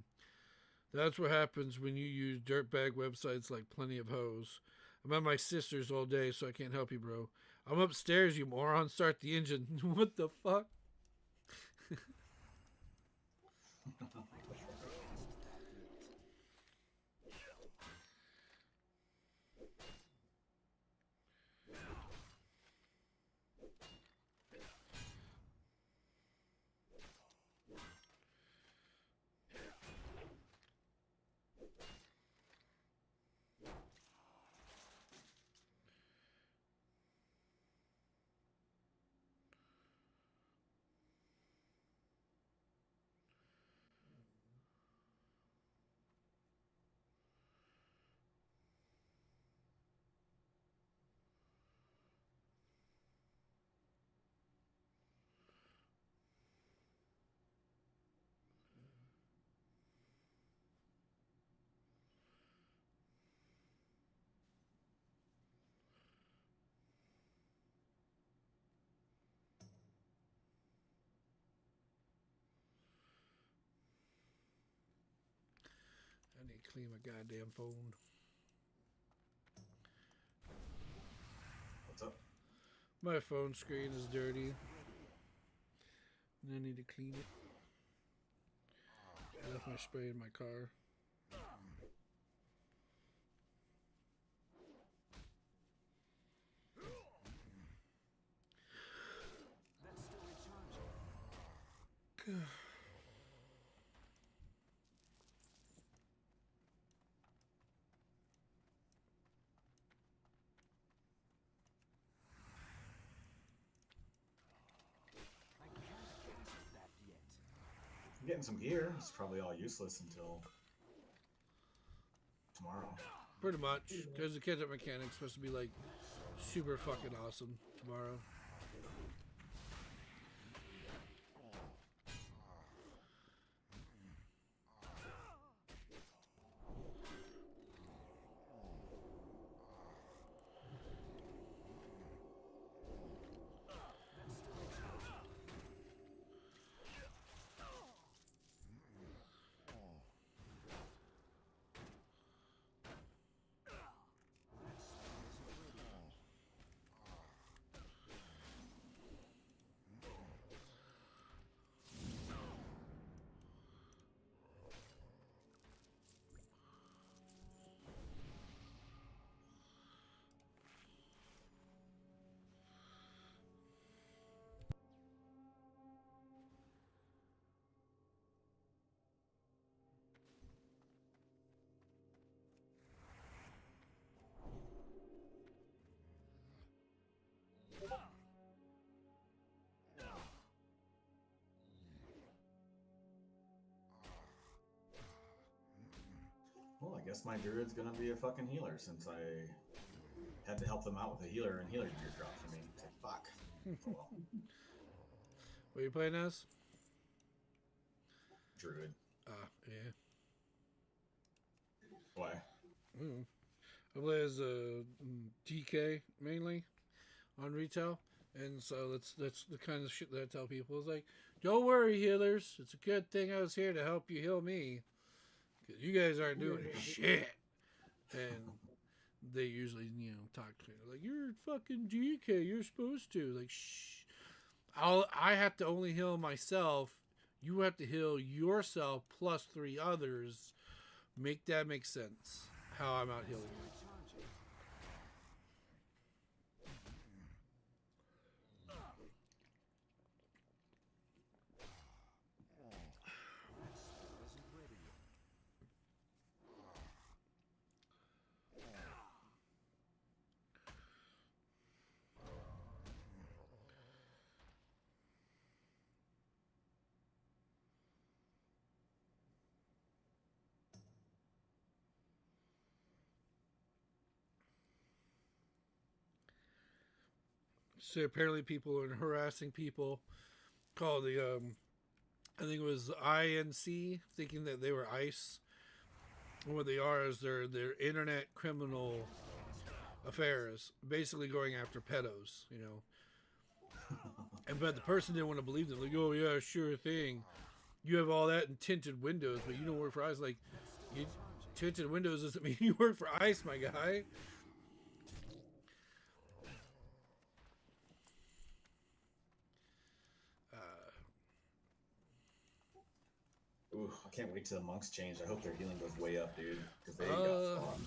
That's what happens when you use dirtbag websites like Plenty of Hoes. I'm at my sister's all day, so I can't help you, bro. I'm upstairs, you moron. Start the engine. What the fuck? I need to clean my goddamn phone. What's up? My phone screen is dirty. And I need to clean it. I left my spray in my car. That's still recharging. I can't cast that yet. I'm getting some gear. It's probably all useless until tomorrow. Pretty much. Because the kids at Mechanic's supposed to be like super fucking awesome tomorrow. Well, I guess my druid's gonna be a fucking healer since I had to help them out with a healer and healer gear dropped for me. It's like, fuck. Oh, well. What are you playing as? Druid. Yeah. Why? Mm. I play as DK mainly on retail, and so that's the kind of shit that I tell people. It's like, don't worry, healers. It's a good thing I was here to help you heal me, because you guys aren't doing shit. And they usually, talk to me like, you're fucking DK. You're supposed to like, shh. I have to only heal myself. You have to heal yourself plus 3 others. Make that make sense. How I'm out healing you. Recharging. That spell isn't ready yet. So apparently people are harassing people. Called the I think it was INC, thinking that they were ICE. And what they are is they're internet criminal affairs, basically going after pedos. And but the person didn't want to believe them. Like, oh yeah, sure thing. You have all that in tinted windows, but you don't work for ICE. Like, tinted windows doesn't mean you work for ICE, my guy. Ooh, I can't wait till the monks change. I hope their healing goes way up, dude. Because they got fucked.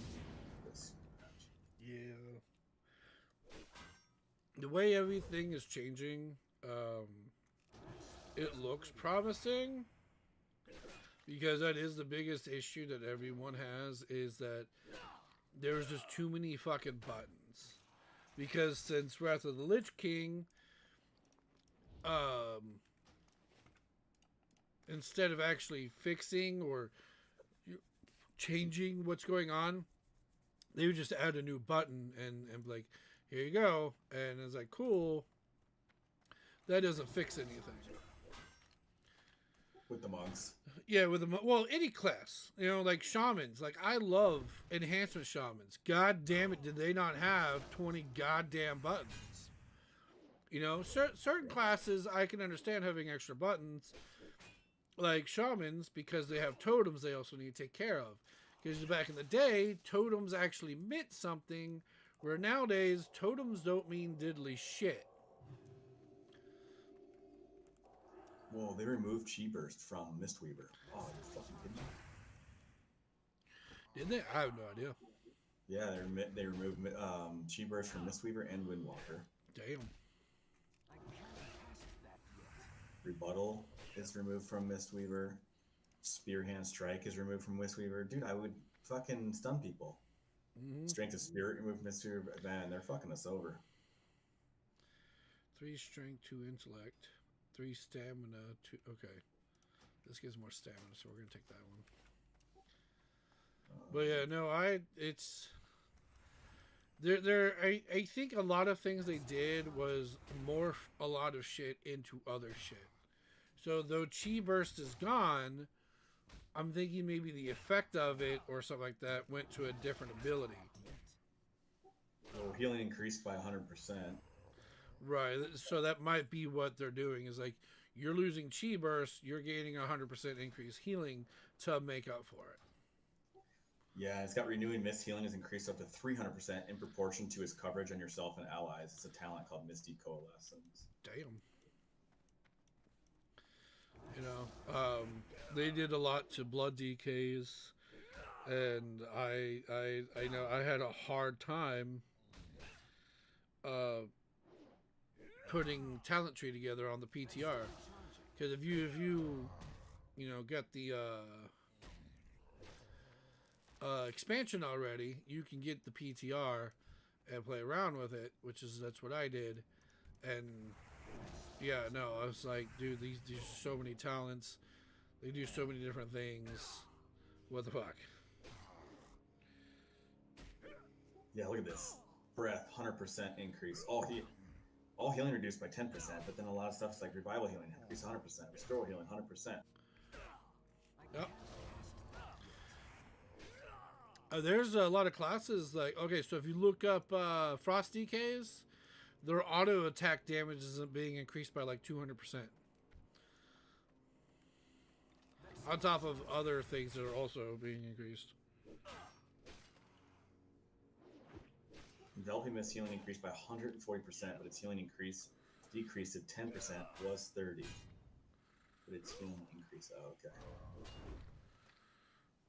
This match. Yeah. The way everything is changing, it looks promising. Because that is the biggest issue that everyone has, is that there's just too many fucking buttons. Because since Wrath of the Lich King, instead of actually fixing or changing what's going on, they would just add a new button and be like, here you go. And it's like, cool. That doesn't fix anything. With the monks. Yeah, with the any class, like shamans. Like, I love enhancement shamans. God damn it, did they not have 20 goddamn buttons? Certain classes I can understand having extra buttons, like shamans, because they have totems they also need to take care of. Because back in the day, totems actually meant something, where nowadays totems don't mean diddly shit. Whoa, they removed Chi Burst from Mistweaver. Oh, you're fucking kidding me. Did they? I have no idea. Yeah, they removed Chi Burst from Mistweaver and Windwalker. Damn. I can't cast that yet. Rebuttal is removed from Mistweaver. Spearhand Strike is removed from Mistweaver. Dude, I would fucking stun people. Mm-hmm. Strength of Spirit removed from Mistweaver. Man, they're fucking us over. 3 strength, 2 intellect, 3 stamina, 2. Okay, this gives more stamina, so we're gonna take that one. But yeah, no, it's I think a lot of things they did was morph a lot of shit into other shit. So though Chi Burst is gone, I'm thinking maybe the effect of it or something like that went to a different ability. Well, healing increased by 100%. Right, so that might be what they're doing, is like, you're losing Chi Burst, you're gaining 100% increased healing to make up for it. Yeah, it's got Renewing Mist. Healing is increased up to 300% in proportion to his coverage on yourself and allies. It's a talent called Misty Coalescence. Damn. They did a lot to blood DKs, and I know I had a hard time putting talent tree together on the PTR, because if you get the expansion already, you can get the PTR and play around with it, that's what I did. And yeah, no, I was like, dude, these so many talents, they do so many different things. What the fuck? Yeah, look at this. Breath, 100% increase. All healing reduced by 10%, but then a lot of stuff is like revival healing increased 100%, restore healing 100%. I Yep. There's a lot of classes like, okay, so if you look up Frost DKs, their auto attack damage is being increased by like 200%. On top of other things that are also being increased. Enveloping Mist healing increased by 140%, but its healing decreased to 10% plus 30. But its healing increase, oh, okay.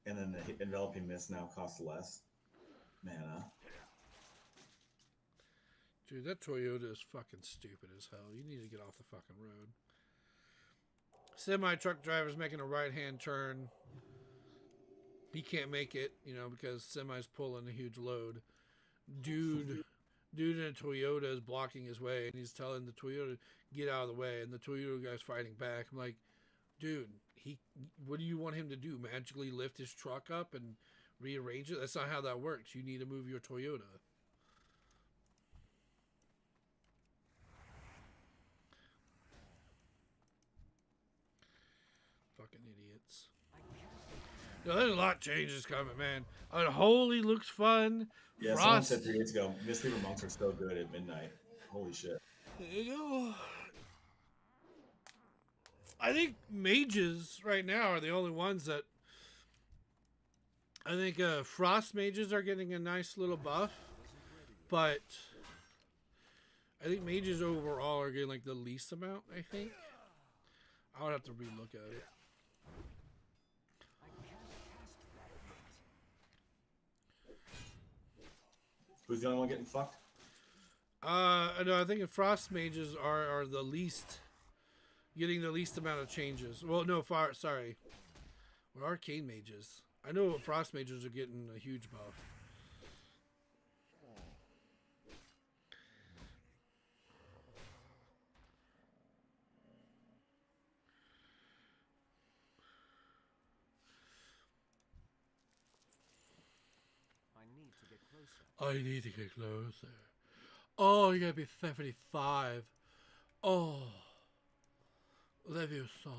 And then the Enveloping Mist now costs less mana. Dude, that Toyota is fucking stupid as hell. You need to get off the fucking road. Semi-truck driver's making a right-hand turn. He can't make it, you know, because semi's pulling a huge load. Dude in a Toyota is blocking his way, and he's telling the Toyota, get out of the way, and the Toyota guy's fighting back. I'm like, dude, what do you want him to do? Magically lift his truck up and rearrange it? That's not how that works. You need to move your Toyota. Fucking idiots. No, there's a lot of changes coming, man. Unholy looks fun. Yeah, someone said 3 days ago, Mistweaver monks are so good at midnight. Holy shit. You know, I think mages right now are the only ones that... I think frost mages are getting a nice little buff. But I think mages overall are getting like the least amount, I think. I would have to relook at it. Who's the only one getting fucked? No, I think frost mages are the least, getting the least amount of changes. Well, no, sorry. Well, arcane mages. I know frost mages are getting a huge buff. I need to get closer. Oh, you gotta be 75. Oh, that feels so.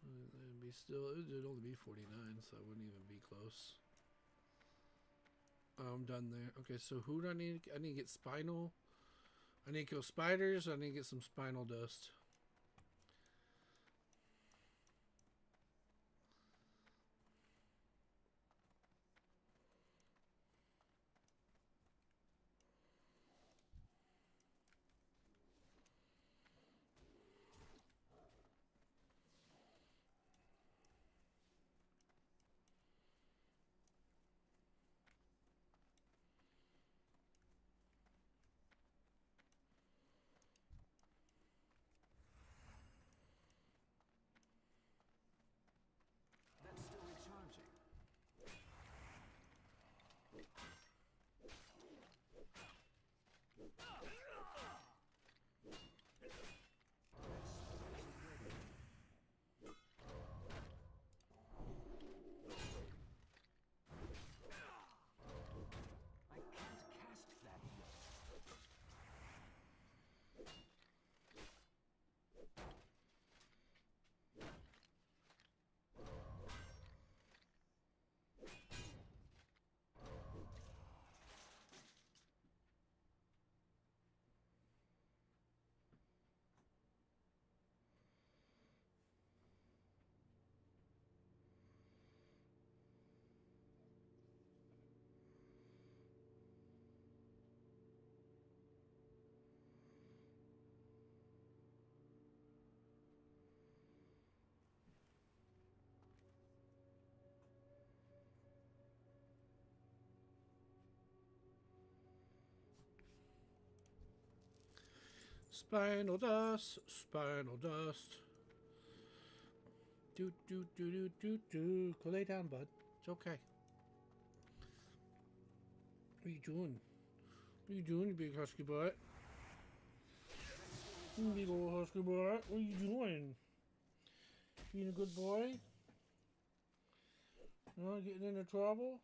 It'd be still. It'd only be 49, so I wouldn't even be close. I'm done there. Okay, so who do I need? I need to get spinal. I need to kill spiders. I need to get some spinal dust. Spinal dust, spinal dust. Do do do do do do. Go lay down, bud. It's okay. What are you doing? What are you doing, you big husky butt? You big old husky butt. What are you doing? Being a good boy? Not getting into trouble?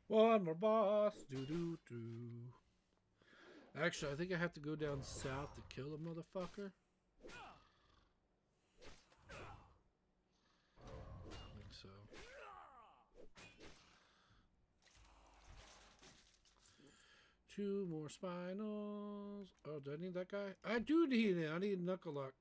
One more boss. Do do do. Actually, I think I have to go down south to kill a motherfucker. I think so. Two more spinals. Oh, do I need that guy? I do need it. I need Knuckle Luck.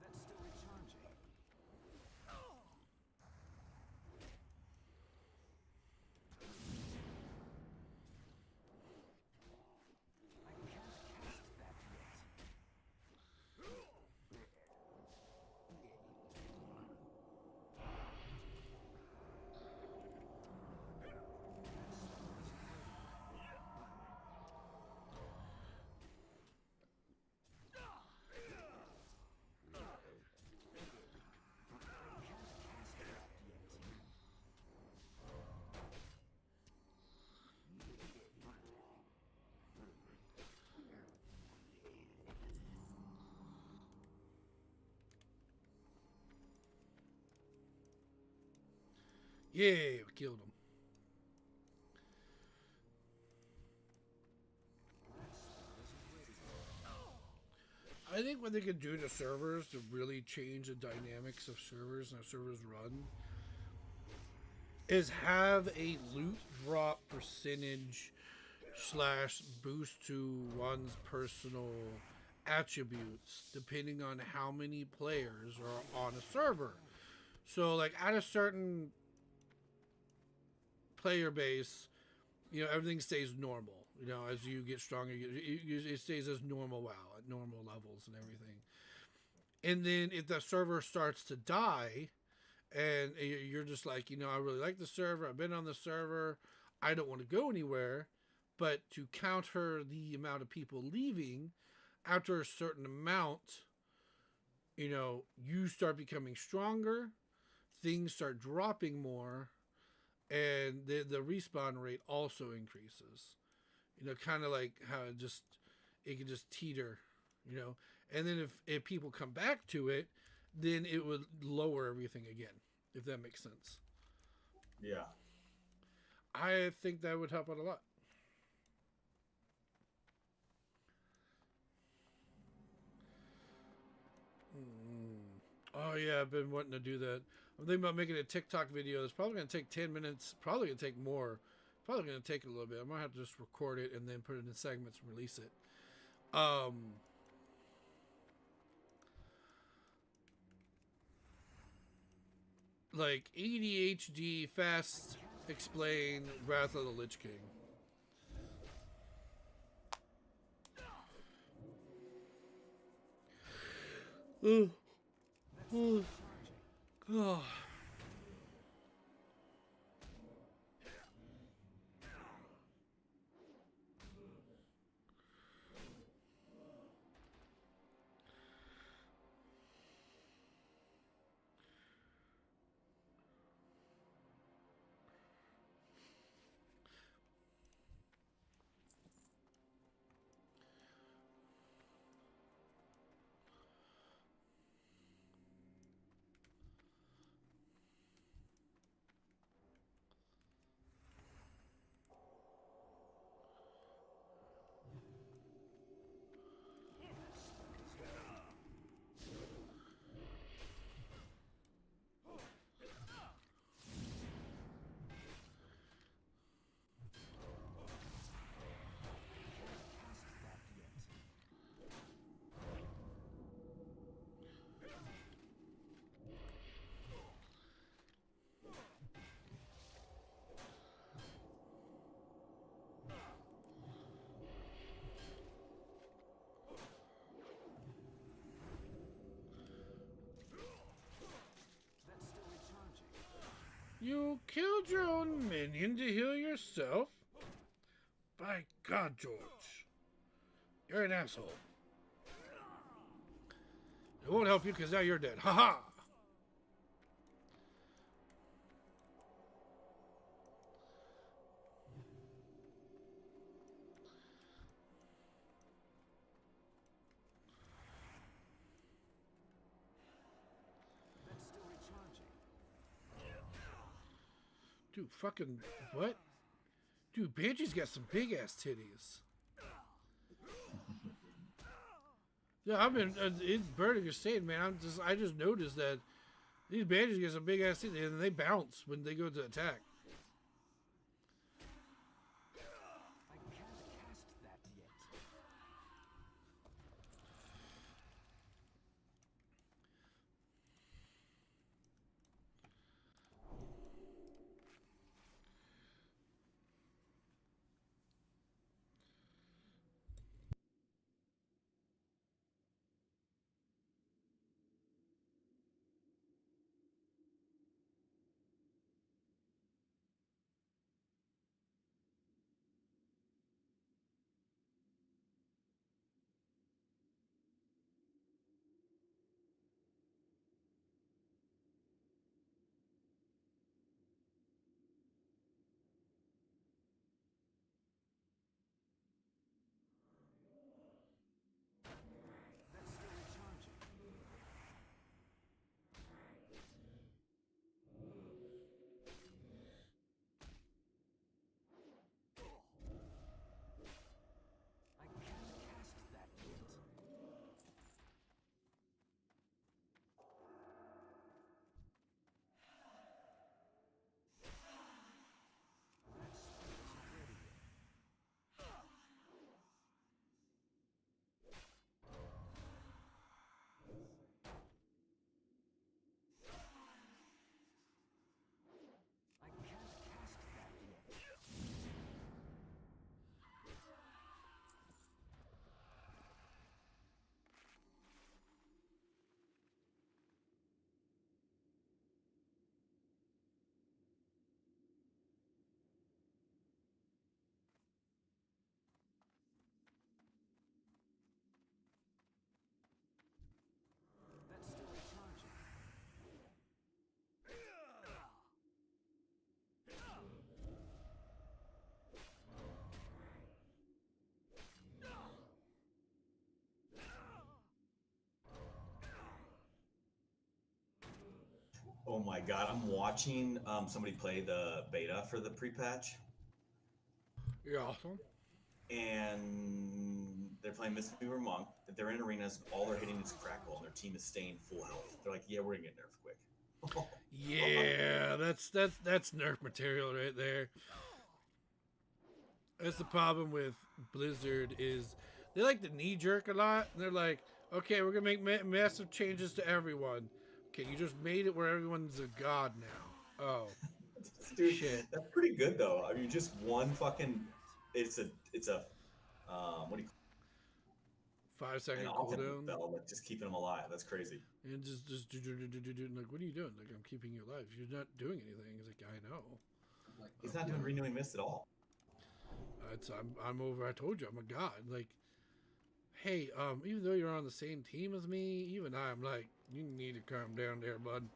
That's still recharging. I can't cast that yet. Yeah, we killed him. I think what they could do to servers to really change the dynamics of servers and how servers run is have a loot drop percentage slash boost to one's personal attributes depending on how many players are on a server. So like at a certain player base, you know, everything stays normal. You know, as you get stronger, it stays as normal WoW at normal levels and everything. And then if the server starts to die, and you're just like, you know, I really like the server. I've been on the server. I don't want to go anywhere. But to counter the amount of people leaving, after a certain amount, you know, you start becoming stronger. Things start dropping more, and the respawn rate also increases. You know, kind of like how it can just teeter, you know. And then if people come back to it, then it would lower everything again, if that makes sense. Yeah. I think that would help out a lot. Oh yeah, I've been wanting to do that. I'm thinking about making a TikTok video. It's probably going to take 10 minutes. Probably going to take more. Probably going to take a little bit. I might have to just record it and then put it in segments and release it. Like ADHD fast explain Wrath of the Lich King. Oh. You killed your own minion to heal yourself? By God, George. You're an asshole. It won't help you because now you're dead. Ha ha! That's still recharging. Dude, fucking what? Dude, Banshee's got some big ass titties. Yeah, I've been. It's burning your saying, man. I just noticed that these Banshees get some big ass titties and they bounce when they go to attack. I can't cast that yet. That's still recharging. I can't cast that yet. That spell's ready. I can't cast that yet. That's still recharging. Oh my god, I'm watching somebody play the beta for the pre-patch, You're awesome. and they're playing Mistweaver Monk. They're in arenas, all they're hitting is Crackle, and their team is staying full health. They're like, yeah, we're gonna get nerfed quick. Yeah, that's nerf material right there. That's the problem with Blizzard is they like to knee jerk a lot, and they're like, okay, we're gonna make massive changes to everyone. Okay, you just made it where everyone's a god now. Oh, Dude, shit. that's pretty good though. I mean, just one fucking, it's a what do you 5 call it? An second offensive cooldown. spell, like just keeping them alive. That's crazy. And just like, what are you doing? Like, I'm keeping you alive. You're not doing anything. He's like, I know. I'm like, He's not doing renewing mist at all. I'm over. I told you, I'm a god. Like, hey, even though you're on the same team as me, even I'm like, you need to calm down there, bud.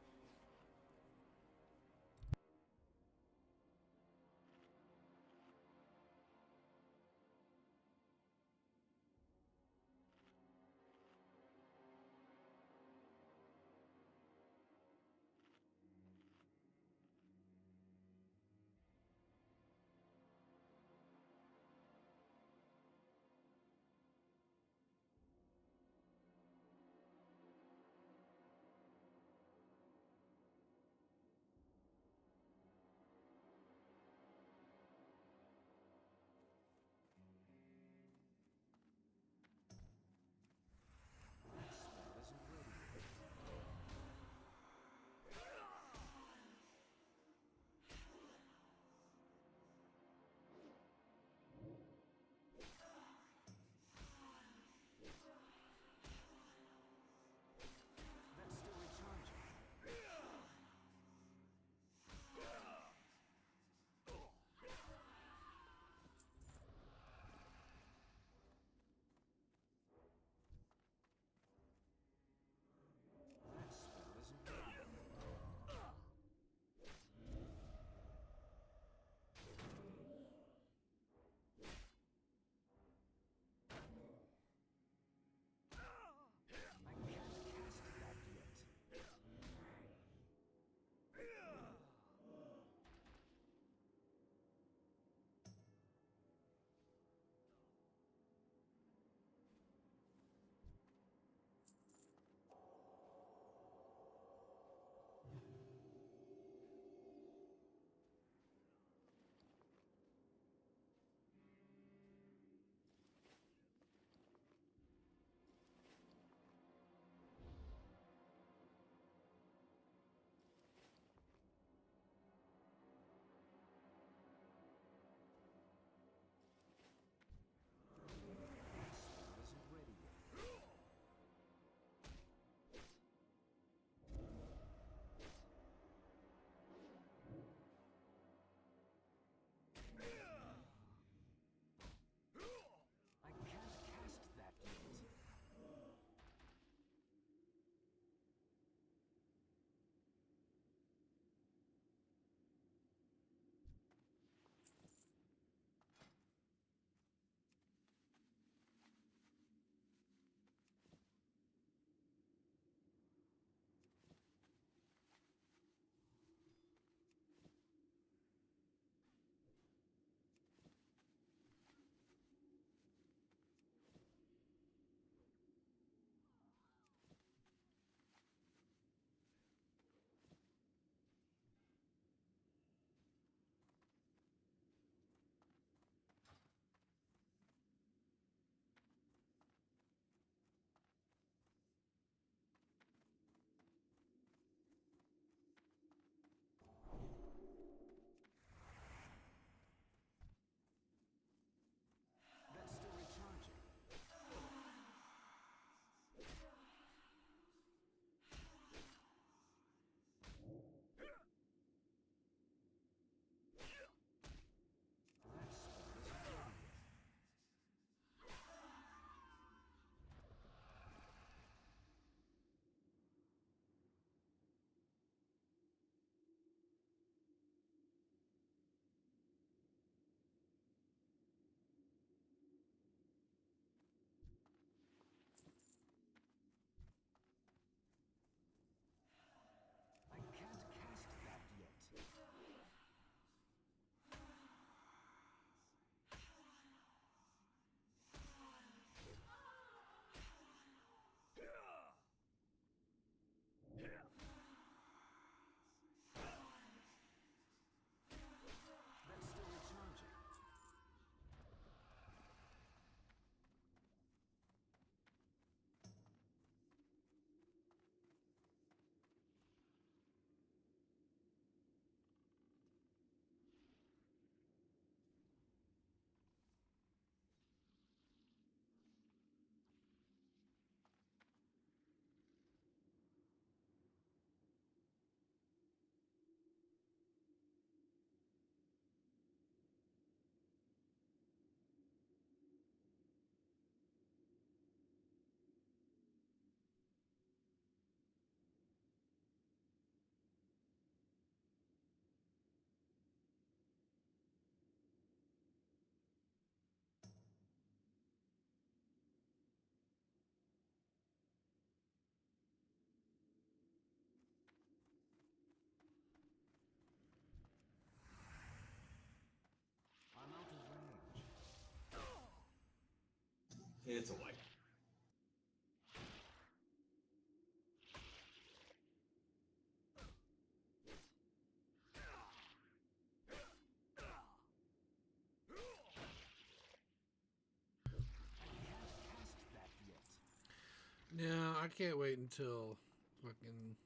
I can't wait until fucking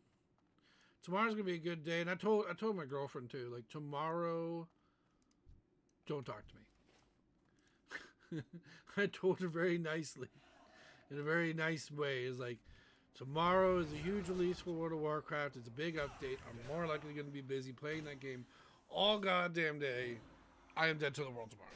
tomorrow's gonna be a good day. And I told my girlfriend too. Like tomorrow, don't talk to me. I told her very nicely, in a very nice way. Is like tomorrow is a huge release for World of Warcraft. It's a big update. I'm more likely going to be busy playing that game all goddamn day. I am dead to the world tomorrow.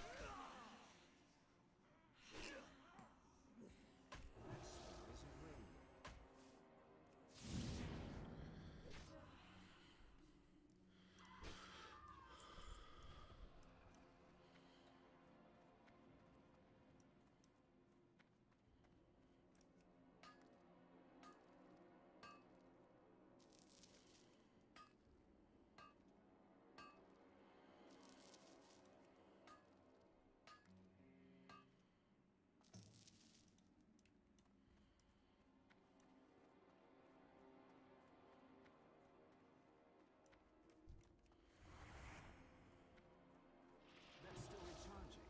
That's still recharging.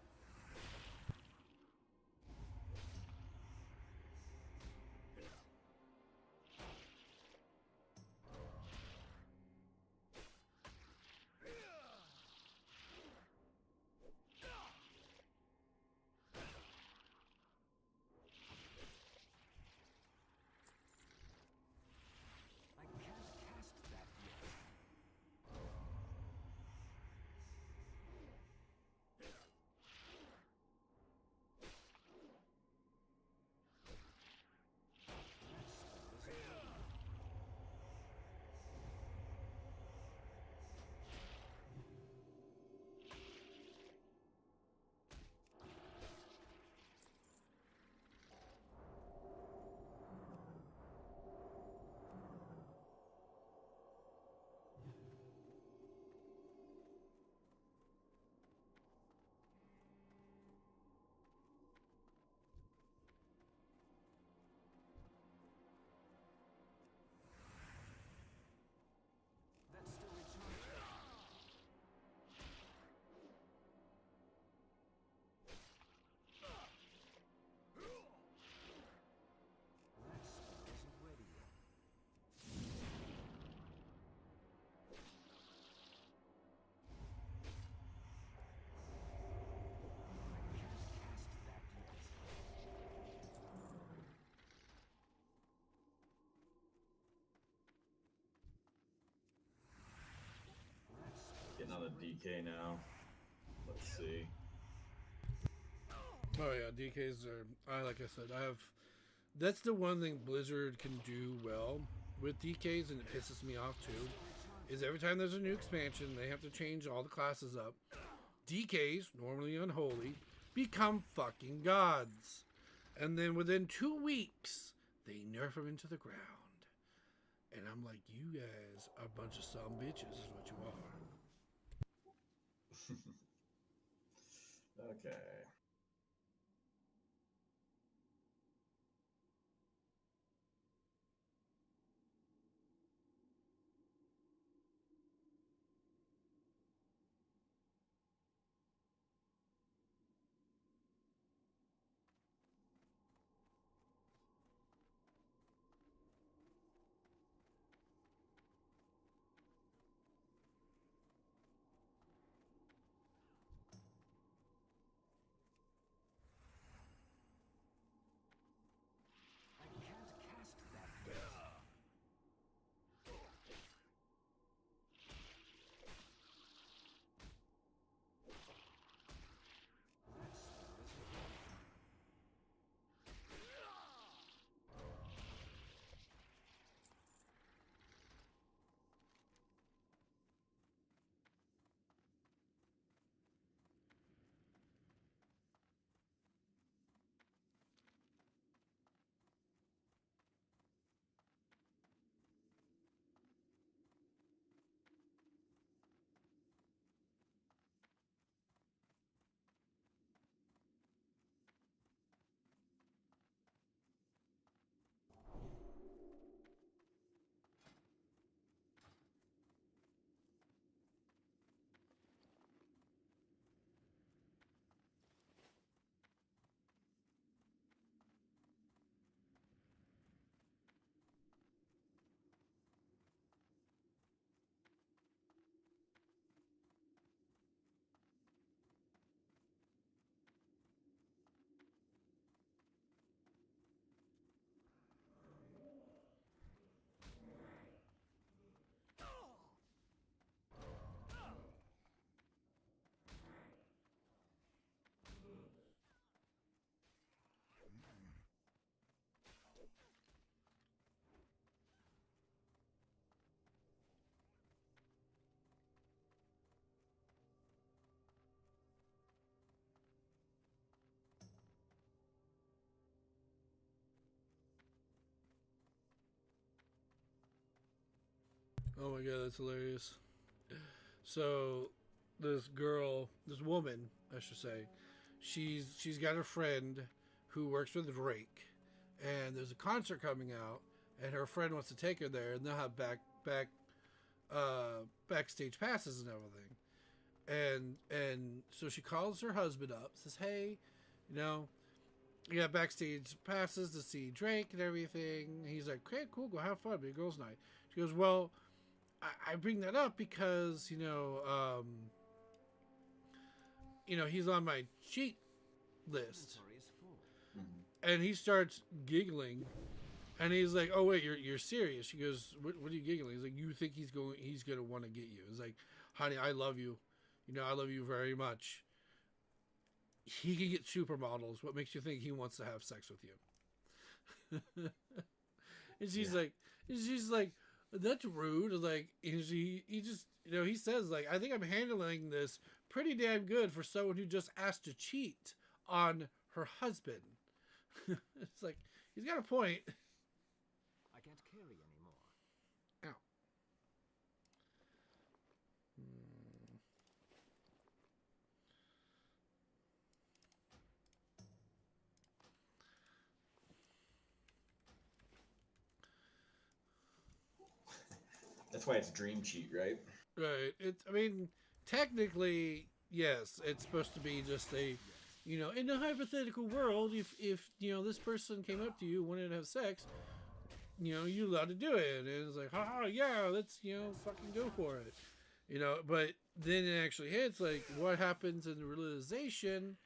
I can't cast that yet. That's still recharging. That spell isn't ready yet. I can't cast that yet. That spell Getting on a DK now. Let's see. Oh yeah, DKs are. Like I said, I have. That's the one thing Blizzard can do well with DKs, and it pisses me off too. Is every time there's a new expansion, they have to change all the classes up. DKs, normally unholy, become fucking gods, and then within 2 weeks, they nerf them into the ground. And I'm like, you guys are a bunch of some bitches, is what you are. Okay. Oh my god, that's hilarious. So this girl, this woman, I should say, she's got a friend who works with Drake, and there's a concert coming out, and her friend wants to take her there, and they'll have backstage passes and everything. And so she calls her husband up, says, "Hey, you know, you got backstage passes to see Drake and everything." He's like, "Okay, cool, go have fun, be a girls' night." She goes, "Well, I bring that up because he's on my cheat list." Inventory is full. And he starts giggling, and he's like, "Oh wait, you're serious?" She goes, "What are you giggling?" He's like, "You think he's gonna want to get you?" He's like, "Honey, I love you. I love you very much. He can get supermodels. What makes you think he wants to have sex with you?" And she's like, "That's rude." Like, and he just, he says, like, "I think I'm handling this pretty damn good for someone who just asked to cheat on her husband." It's like, he's got a point. I can't carry anymore. Ow. That's why it's dream cheat, right? Right. Technically, yes, it's supposed to be just a, in a hypothetical world, if this person came up to you, wanted to have sex, you're allowed to do it. And it's like, haha, yeah, let's, fucking go for it. But then it actually hits, like, what happens in the realization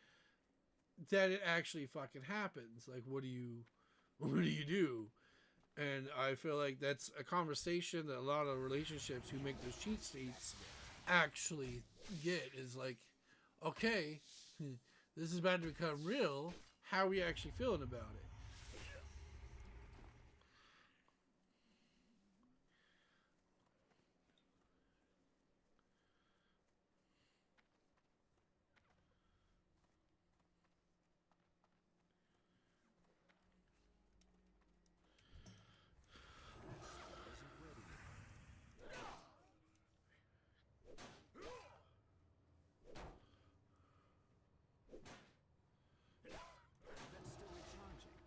that it actually fucking happens? Like, what do you do? And I feel like that's a conversation that a lot of relationships who make those cheat sheets actually get, is like, okay, this is about to become real. How are we actually feeling about it? Isn't ready. That's still recharging.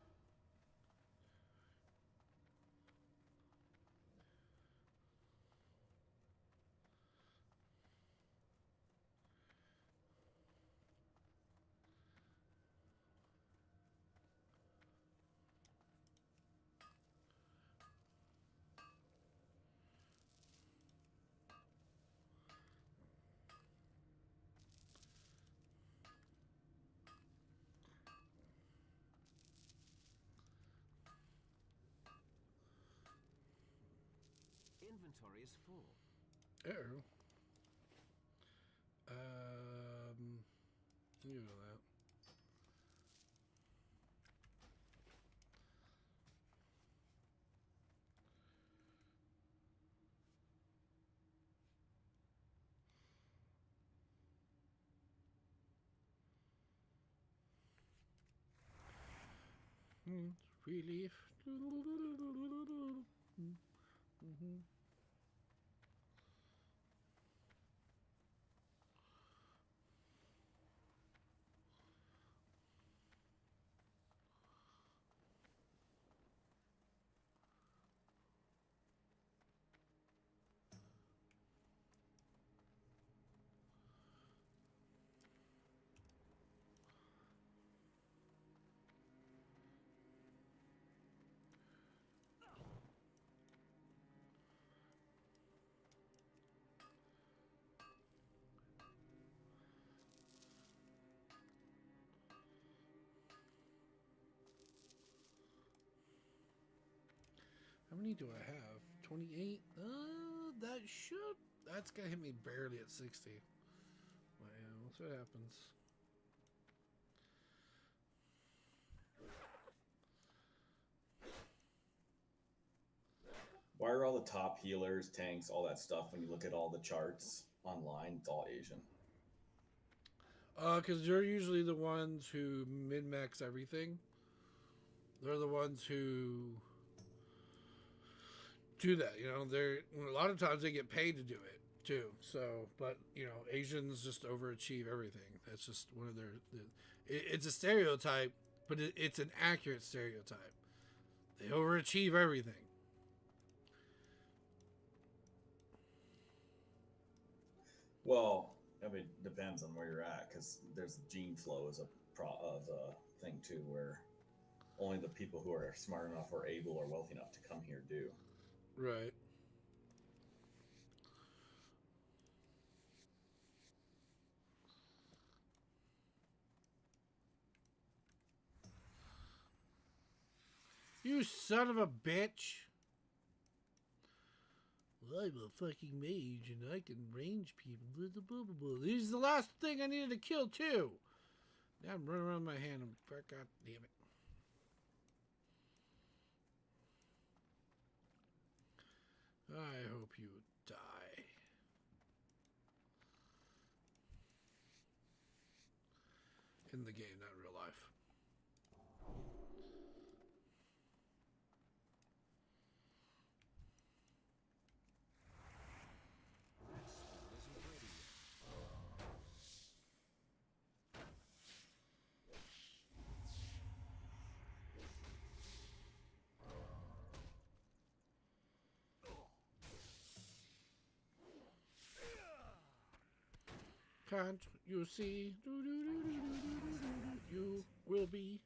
Inventory is full. Uh-oh. You know that. Relief. Mm-hmm. How many do I have? 28? That's gonna hit me barely at 60. Well, yeah, we'll see what happens. Why are all the top healers, tanks, all that stuff, when you look at all the charts online, it's all Asian? Because they're usually the ones who min-max everything. They're the ones who do that. You know, they're a lot of times they get paid to do it too. So, but you know, Asians just overachieve everything. That's just one of their. It's a stereotype, but it's an accurate stereotype. They overachieve everything. Well, I mean, depends on where you're at because there's gene flow as a thing too, where only the people who are smart enough or able or wealthy enough to come here do. Right. You son of a bitch. Well, I'm a fucking mage and I can range people. Blah, blah, blah, blah. This is the last thing I needed to kill, too. Now I'm running around my hand and God damn it. I hope you die. In the game, not in real life. Can't you see? You will be.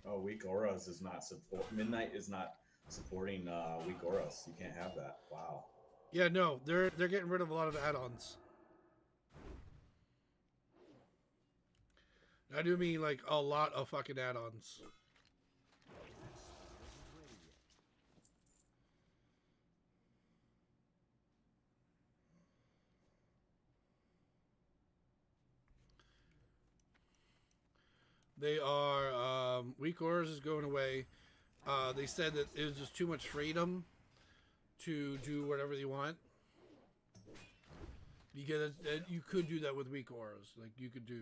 Oh, weak auras is not support. Midnight is not supporting weak auras. You can't have that. Wow. Yeah, no, they're getting rid of a lot of add-ons. I do mean like a lot of fucking add-ons. They are weak auras is going away. They said that it was just too much freedom to do whatever they want. Because you could do that with weak auras. Like you could do.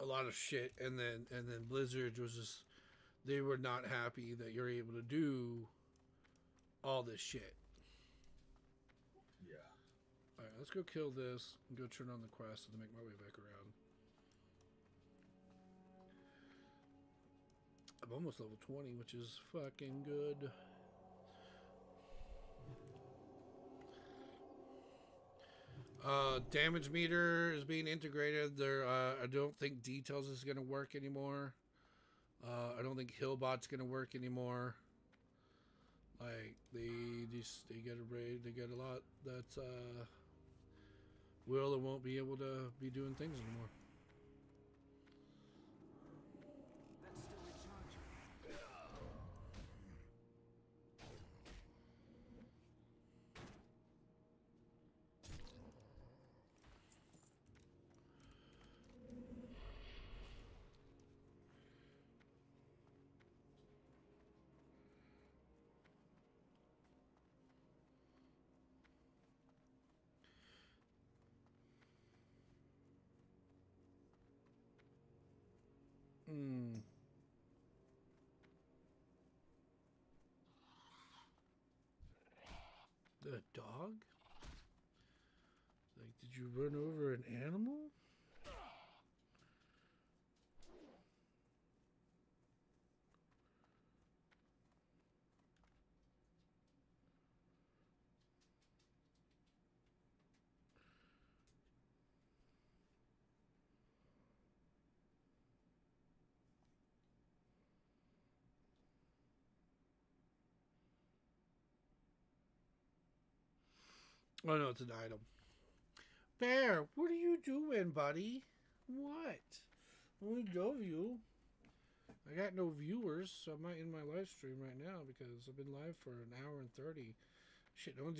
A lot of shit, and then Blizzard was just, they were not happy that you're able to do all this shit. Yeah. All right, let's go kill this and go turn on the quest and make my way back around. I'm almost level 20, which is fucking good. Damage meter is being integrated. There, I don't think details is going to work anymore. I don't think Hillbot's going to work anymore. Like they get a raid, they get a lot that's will and won't be able to be doing things anymore. That's still recharging. Hmm. The dog? Like, did you run over an animal? Oh no, it's an item. Bear, what are you doing, buddy? What? Only go you. I got no viewers, so I'm not in my live stream right now because I've been live for an hour and 30. Shit, no one's